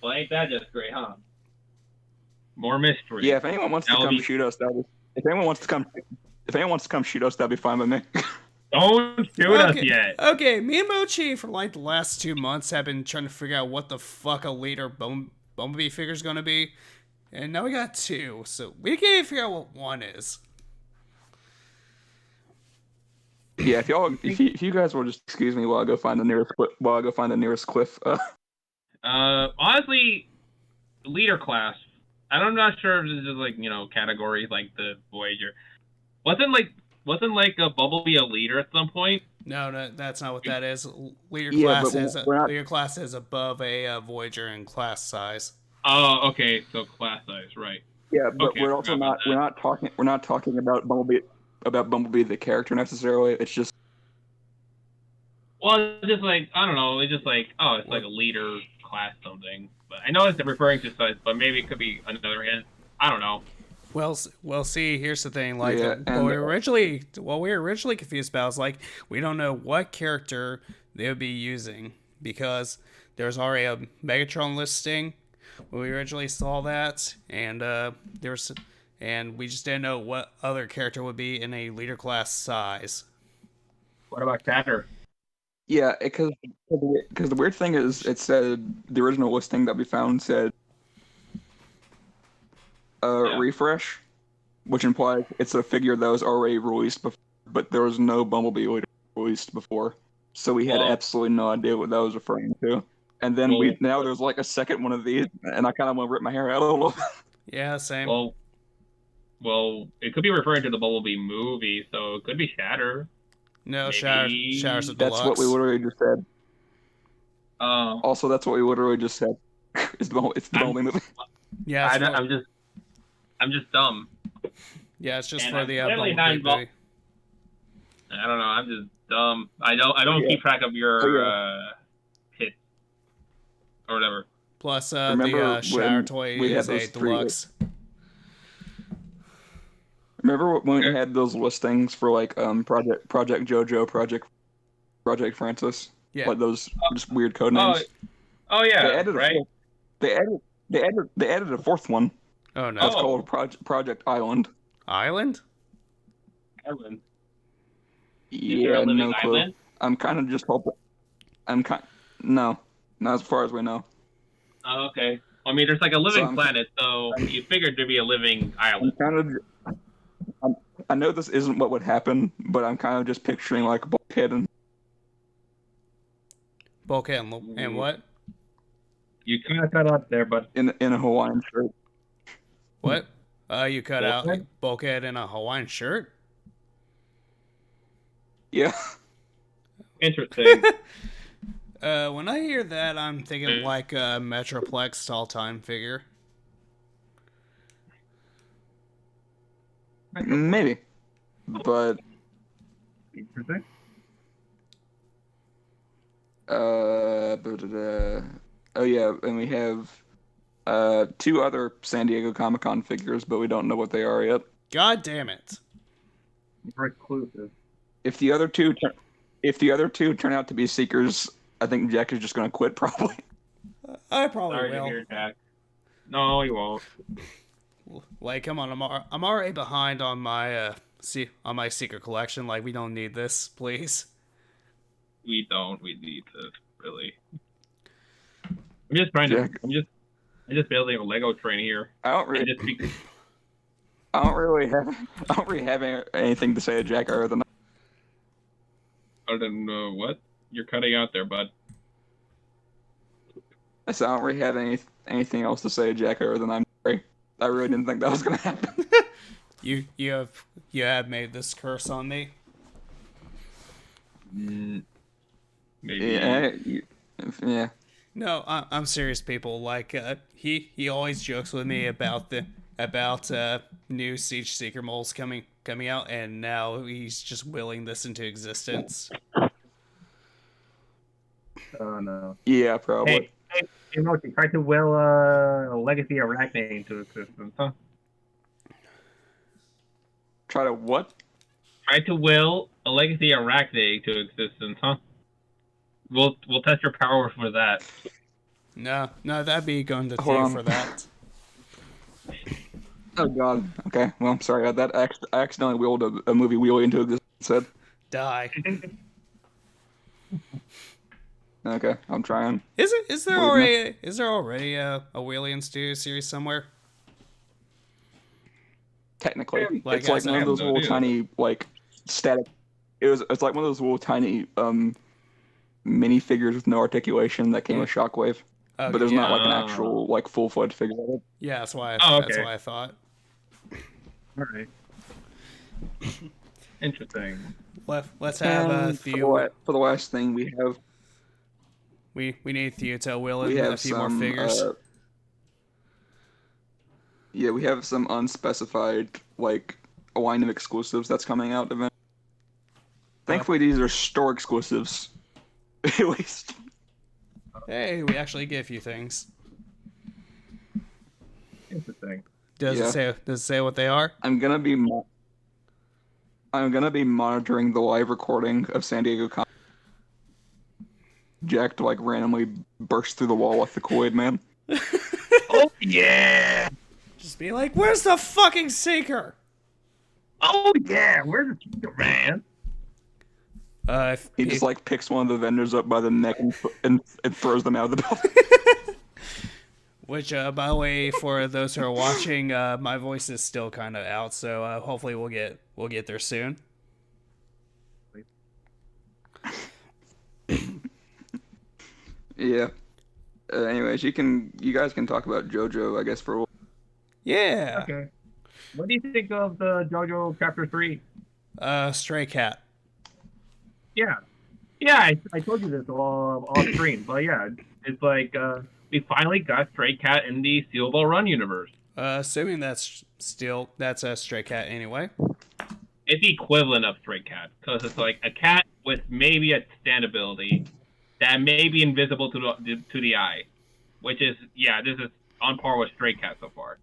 Well, ain't that just great, huh? More mystery. Yeah, if anyone wants to come shoot us, if anyone wants to come shoot us, that'd be fine with me. Don't shoot us yet. Okay, me and Mochi for like the last 2 months have been trying to figure out what the fuck a leader Bumblebee figure is gonna be, and now we got 2, so we can't even figure out what 1 is. Yeah, if you guys will just excuse me while I go find the nearest cliff. Honestly, leader class. I'm not sure if this is like categories like the Voyager. Wasn't like a Bumblebee a leader at some point? No, that's not what that is. Leader class is above a Voyager in class size. Oh, okay, so class size, right? Yeah, but we're also not talking about Bumblebee the character necessarily. It's just it's just like I don't know. It's just like it's like a leader class something. But I know it's referring to size, but maybe it could be another hint. I don't know. Well, see, here's the thing. Like, what we were originally confused about is like we don't know what character they would be using because there's already a Megatron listing when we originally saw that, and we just didn't know what other character would be in a leader class size. What about Shatter? Yeah, because the weird thing is, it said the original listing that we found said refresh, which implies it's a figure that was already released before, but there was no Bumblebee released before, so we had absolutely no idea what that was referring to. And then now there's like a second one of these, and I kind of want to rip my hair out a little. Yeah, same. Well, it could be referring to the Bumblebee movie, so it could be Shatter. No, Shatter's a deluxe. That's what we literally just said. Also, that's what we literally just said. It's the Bumblebee movie. Yeah, I'm just dumb. Yeah, it's just and for the Bumblebee movie. I don't know. I'm just dumb. I don't keep track of your hits or whatever. Plus, the Shatter toy is a deluxe. Remember when we had those listings for like Project JoJo, Project Francis? Yeah. Like those just weird code names. Oh yeah. They added a fourth one. Oh no. It's called Project Island. Island? Yeah, no clue. Island? I'm kind of just hoping. No, not as far as we know. Oh, okay. I mean, there's like a living planet, so you figured there'd be a living island. I know this isn't what would happen, but I'm kind of just picturing like Bulkhead and what? You kind of cut out there, but in a Hawaiian shirt. What? You cut out Bulkhead in a Hawaiian shirt? Yeah. Interesting. When I hear that, I'm thinking like a Metroplex all-time figure. Maybe, but interesting. Oh yeah, and we have 2 other San Diego Comic-Con figures, but we don't know what they are yet. God damn it! Reclusive. If the other two turn out to be Seekers, I think Jack is just going to quit. Probably. I probably Sorry will. To hear, Jack. No, he won't. Like, come on, I'm already behind on my Seeker collection. Like, we don't need this, please. We don't. We need this, really. I'm just trying to. I'm just building a Lego train here. I don't really have anything to say to Jack other than what? You're cutting out there, bud. I don't really have anything else to say to Jack other than I'm sorry. I really didn't think that was gonna happen. You have made this curse on me. Maybe. Yeah. No, I'm serious, people. Like he always jokes with me about new Siege Seeker molds coming out, and now he's just willing this into existence. Oh no. Yeah, probably. Hey, Mochi, try to will a Legacy Arachne into existence, huh? Try to what? Try to will a legacy arachnid to existence, huh? We'll test your power for that. No, that'd be going to Hold Theo on. for that. Oh god. Okay. Well, I'm sorry about that. I accidentally willed a movie wheel into existence. Instead. Die. Okay, I'm trying. Is there Believe me. already a Wheelie Studio series somewhere? Technically, Like, it's like as one of those no little idea. tiny like static. It's like one of those little tiny mini figures with no articulation that came with Shockwave. Okay, But there's not like an Ah. actual like full-fledged figure of it. Yeah, that's why. Oh, That's okay. why I thought. All right. Interesting. Let's have And Theo. for the last thing We need Theo to will we in have a few some more figures. yeah, we have some unspecified like a line of exclusives that's coming out eventually. Thankfully, these are store exclusives, at least. Hey, we actually get a few things. Interesting. Does it say what they are? I'm gonna be monitoring the live recording of San Diego Comic. Jack to like randomly burst through the wall with the Kool-Aid Man. Oh yeah! Just be like, where's the fucking Seeker? Oh yeah! Where's the Seeker, man? He just like picks one of the vendors up by the neck and throws them out of the building. Which, by the way, for those who are watching, my voice is still kind of out, so hopefully we'll get there soon. Yeah. Anyways, you guys can talk about JoJo, I guess, for a while. Yeah. Okay. What do you think of the JoJo Chapter 3? Stray Cat. Yeah. Yeah, I told you this all off screen, but yeah, it's like we finally got Stray Cat in the Steel Ball Run universe. Assuming that's a Stray Cat anyway. It's the equivalent of Stray Cat, because it's like a cat with maybe a stand ability that may be invisible to the eye, which is, yeah, this is on par with Stray Cat so far.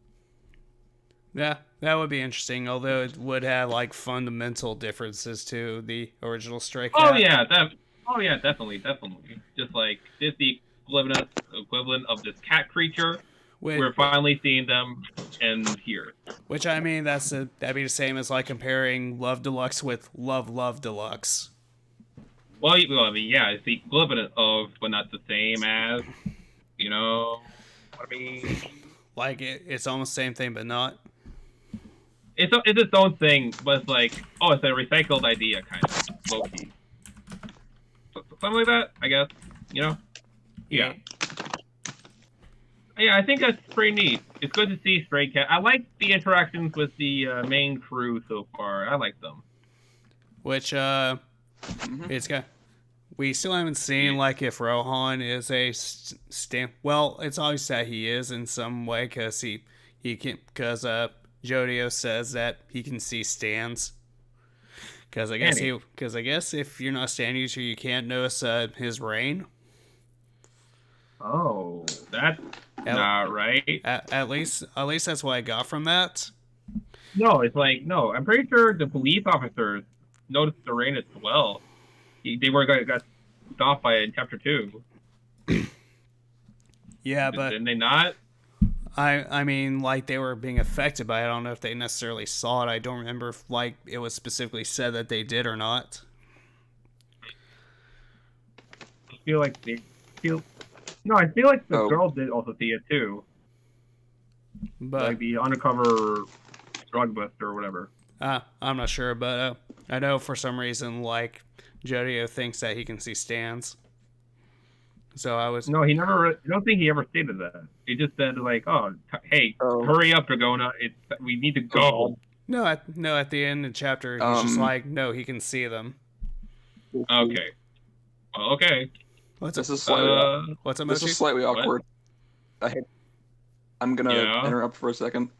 Yeah, that would be interesting, although it would have like fundamental differences to the original Stray Cat. Oh yeah, definitely. Just like this the equivalent of this cat creature. We're finally seeing them in here. Which, I mean, that'd be the same as like comparing Love Deluxe with Love Deluxe. Well, I mean, yeah, it's the equivalent of, but not the same as, you know what I mean? Like, it's almost the same thing, but not. It's its own thing, but it's like, oh, it's a recycled idea, kind of, low-key. Something like that, I guess, you know? Yeah. Yeah, I think that's pretty neat. It's good to see Stray Cat. I like the interactions with the main crew so far. I like them. Which, it's got. We still haven't seen like if Rohan is a stand. Well, it's obvious that he is in some way because he can Jodio says that he can see stands. Because I guess if you're not a stand user, you can't notice his rain. Oh, that's not right. At least that's what I got from that. No, it's like, no, I'm pretty sure the police officers noticed the rain as well. They got stopped by it in Chapter 2. Yeah, but didn't they not? I mean, like, they were being affected by it. I don't know if they necessarily saw it. I don't remember if, like, it was specifically said that they did or not. I feel like the girl did also see it too. But like the undercover drug buster or whatever. I'm not sure, but I know for some reason, like, Jodio thinks that he can see stands. So I was... No, he never... I don't think he ever stated that. He just said, like, hurry up, Dragona. We need to go. No, at the end of the chapter, he's just like, no, he can see them. Okay. Well, okay. This is slightly awkward. I'm going to interrupt for a second.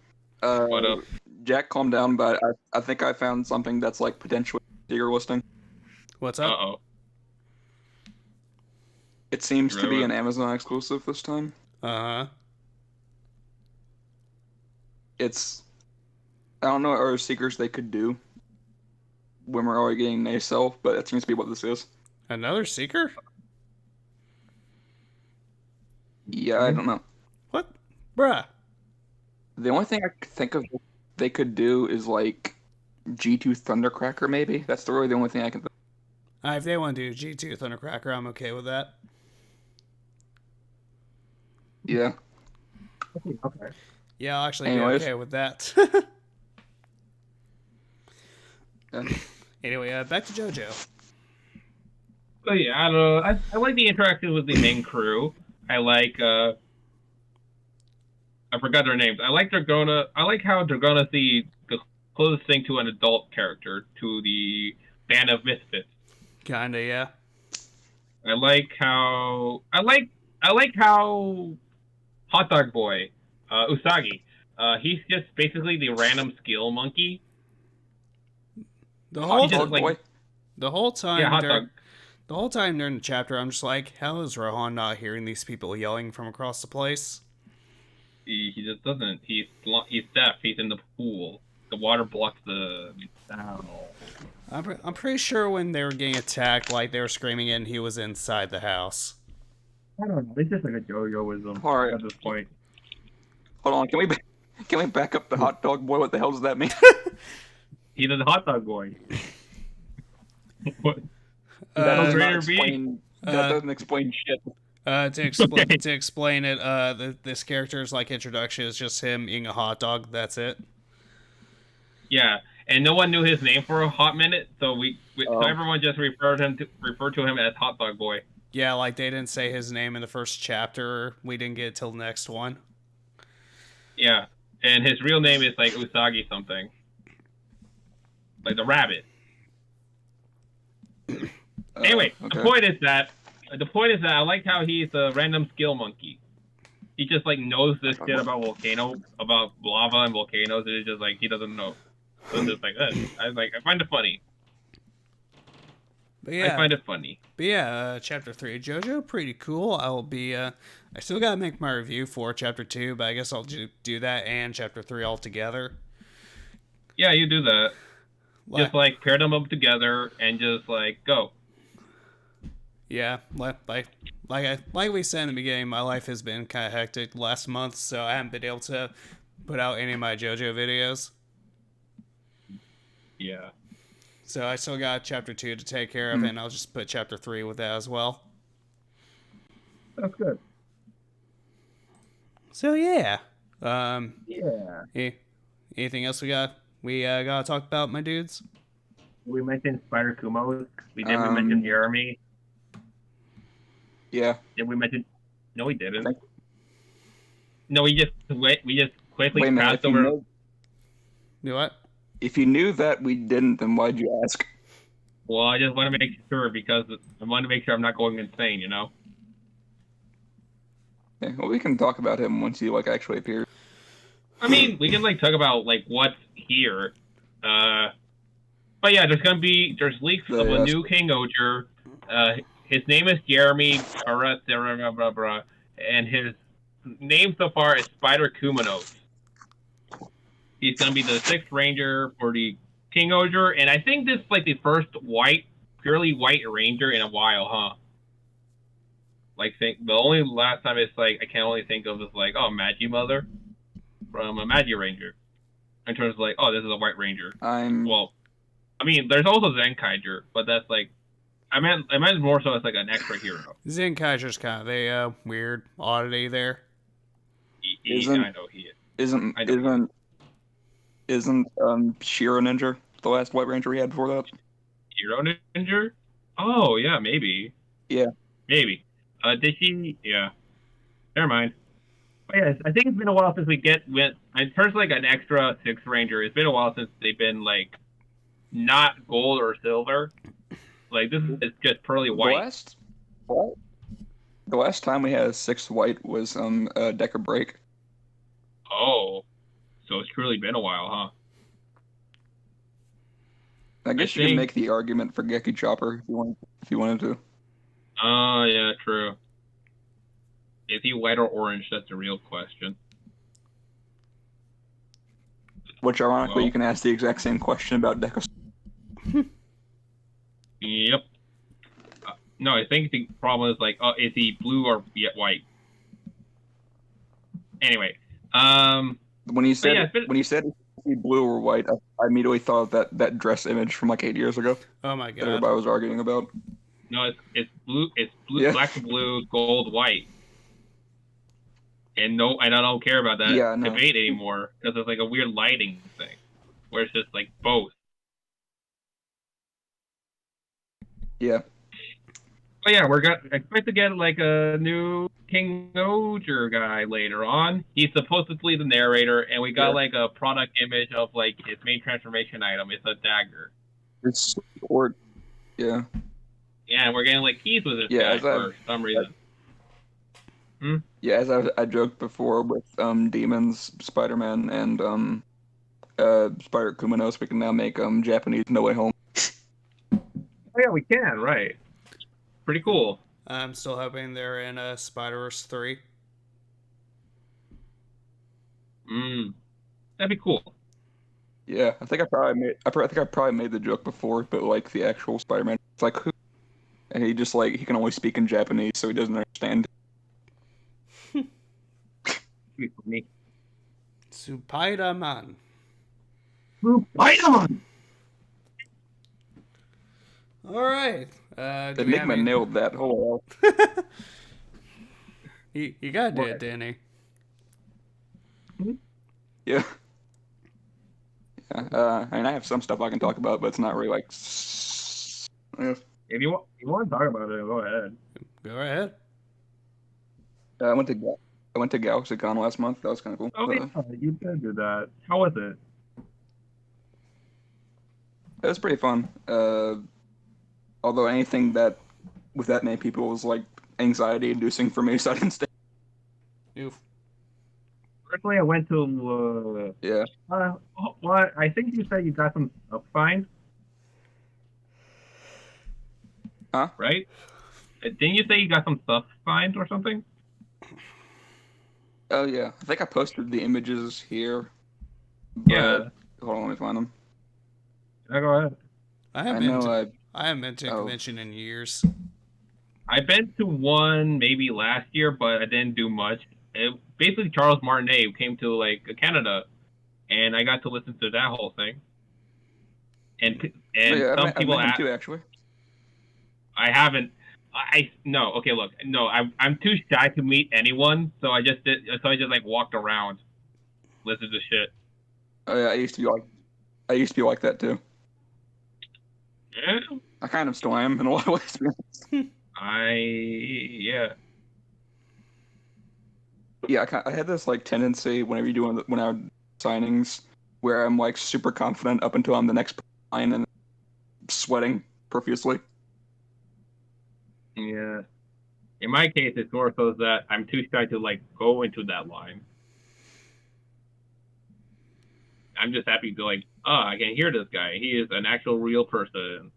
What up? Jack, calm down, but I think I found something that's, like, potentially Digger listing. What's up? Uh-oh. It seems to be an Amazon exclusive this time. Uh-huh. It's I don't know what other secrets they could do when we're already getting Nacelle, but that seems to be what this is. Another seeker? Yeah, I don't know. What? Bruh. The only thing I could think of they could do is like G2 Thundercracker, maybe. That's really the only thing I can think. If they want to do G2 Thundercracker, I'm okay with that. Yeah. Okay. Yeah, I'll actually Anyways. be okay with that. Yeah. Anyway, back to JoJo. So yeah, I don't know. I like the interactions with the main crew. I like I forgot their names. I like Dragona. I like how Dragona's the closest thing to an adult character to the band of misfits. Kinda, yeah. I like how Hot Dog Boy, Usagi. He's just basically the random skill monkey. The whole Dog like- Boy. the whole time Yeah, hot during dog. the whole time during the chapter, I'm just like, how is Rohan not hearing these people yelling from across the place? He just doesn't. He's deaf. He's in the pool. The water blocks the sound. I'm pretty sure when they were getting attacked, like they were screaming and he was inside the house. I don't know. It's just like a JoJoism All right. at this point. Hold on, can we back up the Hot Dog Boy? What the hell does that mean? He's a hot dog boy. What? That does does not not explain. That doesn't explain shit. To explain it, this character's like introduction is just him eating a hot dog. That's it. Yeah, and no one knew his name for a hot minute, so so everyone just referred to him as Hot Dog Boy. Yeah, like they didn't say his name in the first chapter. We didn't get it till the next one. Yeah, and his real name is like Usagi something, like the rabbit. Anyway, okay. the point is that I like how he's a random skill monkey. He just like knows this shit about about lava and volcanoes, and it's just like he doesn't know. So it's just like that. I find it funny. But yeah, I find it funny. But yeah, chapter 3, JoJo, pretty cool. I'll be, I still gotta make my review for chapter 2, but I guess I'll do that and chapter 3 all together. Yeah, you do that. Just like pair them up together and just like go. Yeah, like we said in the beginning, my life has been kind of hectic last month, so I haven't been able to put out any of my JoJo videos. Yeah. So I still got chapter 2 to take care of, and I'll just put chapter 3 with that as well. That's good. So yeah. Yeah. Anything else we gotta talk about, my dudes? We mentioned Spider Kumos. We mentioned Jeremy. Yeah. Did we mention? No, we didn't. Thank- No, we just quickly Wait a minute. passed over. Do what? If you knew that we didn't, then why'd you ask? Well, I just want to make sure because I want to make sure I'm not going insane. You know. Okay, well, we can talk about him once he actually appears. I mean, we can talk about what's here. But yeah, there's leaks of a new King Oger. His name is Jeremy, and his name so far is Spider Kumanos. He's gonna be the 6th Ranger for the King Oger, and I think this is the first purely white Ranger in a while, huh? The only last time it's I can only think of is Magi Mother from a Magi Ranger. In terms of oh, this is a white Ranger. Well, I mean, there's also Zenkaiger, but that's I meant more so as an extra hero. Zenkaiger's kind of a weird oddity there. I know he is. Isn't Shiro Ninja the last White Ranger we had before that? Hero Ninja? Oh yeah, maybe. Yeah. Maybe. Did she? Yeah. Never mind. But yes, I think it's been a while since in terms of an extra 6th Ranger. It's been a while since they've been not gold or silver. This is just pearly white. The last time we had a 6th white was Decker Break. Oh, so it's truly been a while, huh? I guess you can make the argument for Geki Chopper if you wanted to. Oh, yeah, true. Is he white or orange? That's a real question. Which, ironically, Well. you can ask the exact same question about Deca. Yep. No, I think the problem is like, is he blue or white? Anyway, When you said yeah, blue or white, I immediately thought of that dress image from like 8 years ago Oh my that god. everybody was arguing about. no, it's blue, Yeah. black to blue, gold, white, and I don't care about that Yeah, no. debate anymore because it's like a weird lighting thing, where it's just like both. Yeah. But yeah, expect to get like a new King Oger guy later on. He's supposedly the narrator, and we got Yeah. like a product image of like his main transformation item. It's a dagger. It's or yeah. Yeah, and we're getting like keys with this Yeah, guy as for some reason. Yeah, as I joked before with Demons, Spider-Man, and Spider Kumanos, we can now make Japanese No Way Home. Oh yeah, we can, right? Pretty cool. I'm still hoping they're in Spider-Verse 3. That'd be cool. Yeah, I think I probably made the joke before, but like the actual Spider-Man, it's like who, and he just like he can only speak in Japanese, so he doesn't understand. Be funny. Spider-Man. Spider-Man. All right. Do we have Enigma any... nailed that whole. You got it, Danny. Yeah. Yeah. I mean, I have some stuff I can talk about, but it's not really like. Yeah. If you want to talk about it, go ahead. Go ahead. I went to GalaxyCon last month. That was kind of cool. Oh yeah, you did do that. How was it? It was pretty fun. Although anything that with that many people was like anxiety inducing for me, so I didn't stay. Oof. Personally, I went to. Yeah. What? I think you said you got some stuff signed. Huh? Right? Didn't you say you got some stuff signed or something? Oh yeah. I think I posted the images here. But, Yeah. Hold on, let me find them. Yeah, go ahead. I haven't been to a convention in years. I've been to one maybe last year, but I didn't do much. Basically, Charles Martinet came to like Canada, and I got to listen to that whole thing. And some people I met him too, actually. I haven't. No. Okay, look, no. I'm too shy to meet anyone, so I just like walked around, listened to shit. Oh yeah, I used to be like that too. Yeah. I kind of still am in a lot of ways. To be honest. Yeah. Yeah, I had this like tendency whenever you when I do signings where I'm like super confident up until I'm the next line and sweating profusely. Yeah. In my case, it's more so that I'm too shy to like go into that line. I'm just happy to like, I can hear this guy. He is an actual real person.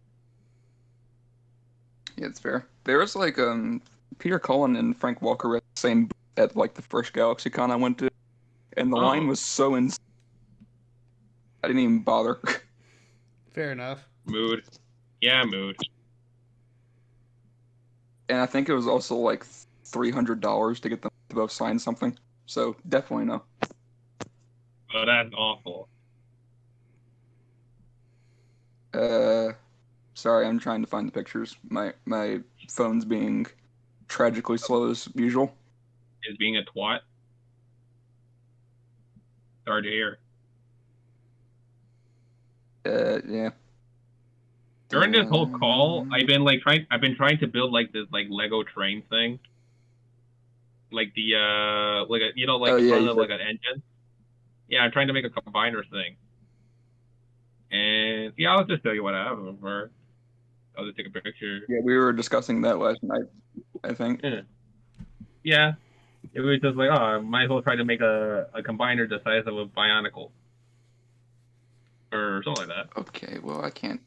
Yeah, it's fair. There was like Peter Cullen and Frank Walker at the same booth at like the first GalaxyCon I went to, and the line was so insane. I didn't even bother. Fair enough. Mood. Yeah, mood. And I think it was also like $300 to get them to both sign something. So definitely no. Oh, that's awful. Sorry, I'm trying to find the pictures. My phone's being tragically slow as usual. Is being a twat. Sorry to hear. Yeah. During this whole call, I've been trying to build like this like Lego train thing. Like the like a front of like an engine. Yeah, I'm trying to make a combiner thing. And yeah, I'll just show you what I have for. I'll just take a picture. Yeah, we were discussing that last night, I think. Yeah. It was just like, I might as well try to make a combiner the size of a Bionicle. Or something like that. Okay, well, I can't.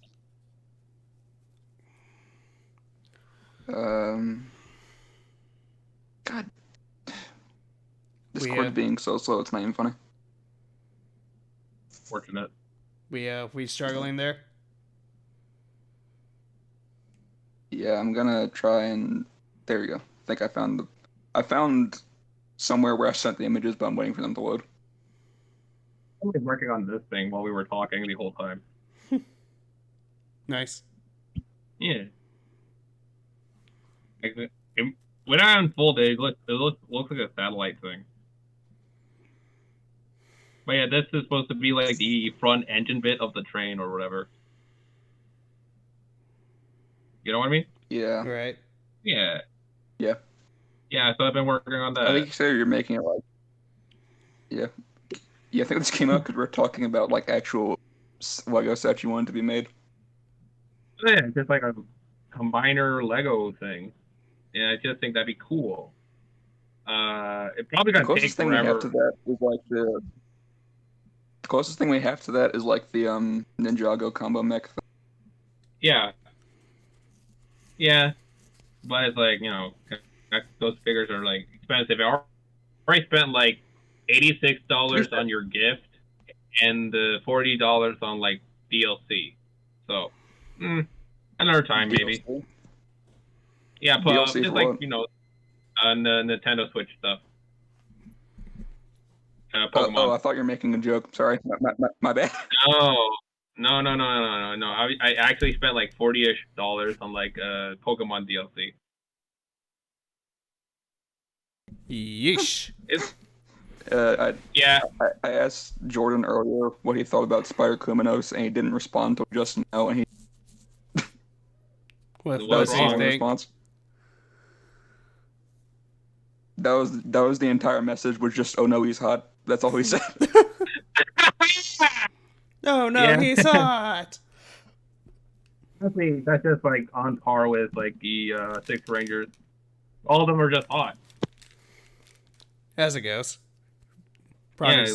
God. Discord's being so slow, it's not even funny. Fortunate. We struggling there? Yeah, I'm gonna try and there you go. I think I found somewhere where I sent the images, but I'm waiting for them to load. I was working on this thing while we were talking the whole time. Nice. Yeah. When I unfolded, it looks like a satellite thing. But yeah, this is supposed to be like the front engine bit of the train or whatever. You know what I mean? Yeah. Right. Yeah. Yeah. Yeah, so I've been working on that. I think you said you're making it like. Yeah. Yeah, I think this came out because we're talking about like actual Lego sets you wanted to be made. Yeah, just like a combiner Lego thing. And I just think that'd be cool. It probably The gonna take closest thing we have to forever. that is like the closest thing we have to that is like the Ninjago combo mech thing. Yeah. Yeah. But it's like, those figures are like expensive. I already spent like $86 on your gift and $40 on like DLC. So, another time maybe. DLC? Yeah, DLC just for like, what? on the Nintendo Switch stuff. Oh, Pokemon. I thought you were making a joke. Sorry, my bad. No. I actually spent like $40-ish on like Pokemon DLC. Yeesh. Yeah. I asked Jordan earlier what he thought about Spider Kuminos, and he didn't respond until just now. And What What's that was do his you wrong? only think? response. That was the entire message. Was just, oh no, he's hot. That's all he said. No, Yeah. he's hot. Honestly, that's just like on par with like the Six Rangers. All of them are just hot. As it goes. Yeah, Progress.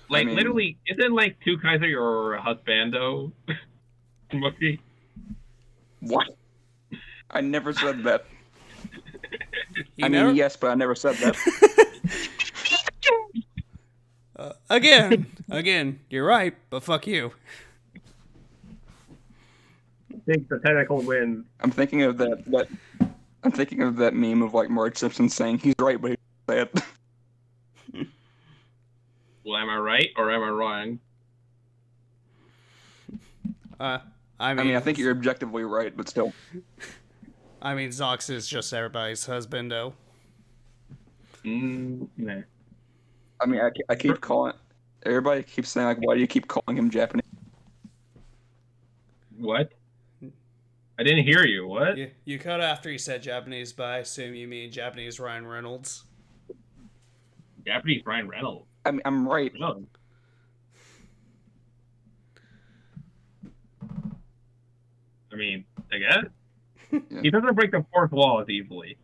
literally, isn't like Two Kaiser your husbando? Mookie? What? I never said that. You I never- mean, yes, but I never said that. Again, you're right, but fuck you. Take the technical win. I'm thinking of that. I'm thinking of that meme of like Marge Simpson saying he's right, but he didn't say it. Well, am I right or am I wrong? I I think you're objectively right, but still. I mean, Zox is just everybody's husbando. Nah. I mean, I keep calling. Everybody keeps saying like, why do you keep calling him Japanese? What? I didn't hear you. What? You cut after you said Japanese, but I assume you mean Japanese Ryan Reynolds. Japanese Ryan Reynolds. I mean, I'm right. No. I mean, I guess. Yeah. He doesn't break the fourth wall as easily.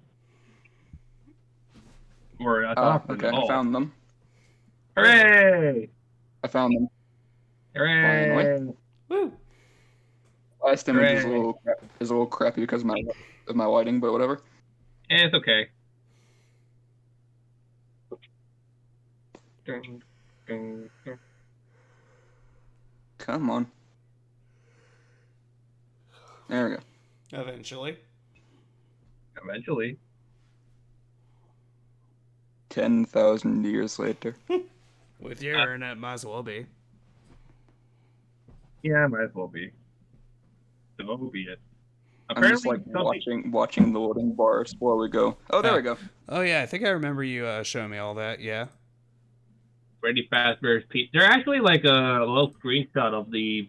Or as often Okay, at all. I found them. Hooray! I found them. Hooray! Woo! Last image is Hooray. a little crappy because of my lighting, but whatever. It's okay. Come on. There we go. Eventually. Eventually. 10,000 years later. With your internet, might as well be. Yeah, might as well be. So be it. I'm just like watching the loading bar slowly go. Oh, there we go. Oh yeah, I think I remember you showing me all that. Yeah. Freddy Fazbear's Pete. They're actually like a little screenshot of the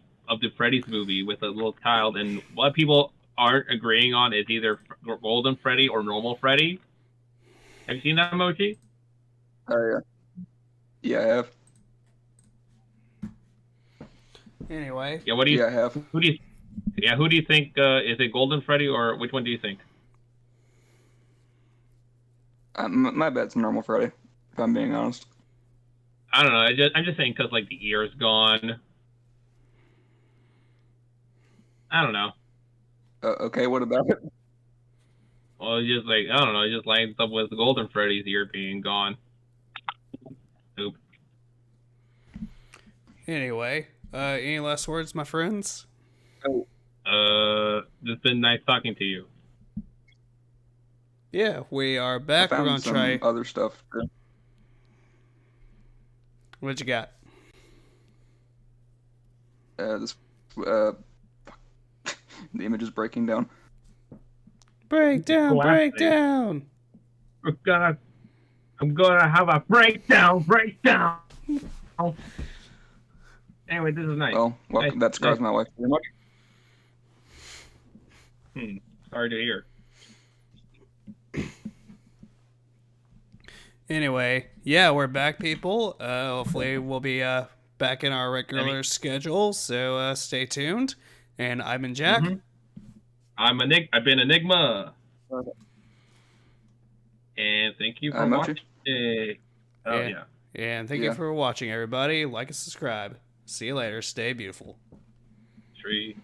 Freddy's movie with a little child, and what people aren't agreeing on is either Golden Freddy or normal Freddy. Have you seen that emoji? Oh yeah. Yeah, I have. Anyway. Yeah. What do you? Yeah, I have. Who do you think is it Golden Freddy or which one do you think? My bet's normal Freddy, if I'm being honest. I don't know. I'm just saying because like the ear's gone. I don't know. Okay, what about it? Well, it's just like I don't know. It just lines up with the Golden Freddy's ear being gone. Oops. Anyway, any last words, my friends? It's been nice talking to you. Yeah, we are I back. We're found gonna some try. other stuff. What you got? This the image is breaking down. Breakdown, Blasting. breakdown. I'm gonna have a breakdown. Anyway, this is nice. Well, Nice, that scars nice. my wife very much. Sorry to hear. Anyway, yeah, we're back, people. Hopefully, we'll be back in our regular schedule. So stay tuned. And I've been Jack. I've been Enigma. And thank you for Mochi. watching. Oh yeah. And thank you for watching, everybody. Like and subscribe. See you later. Stay beautiful. Tree.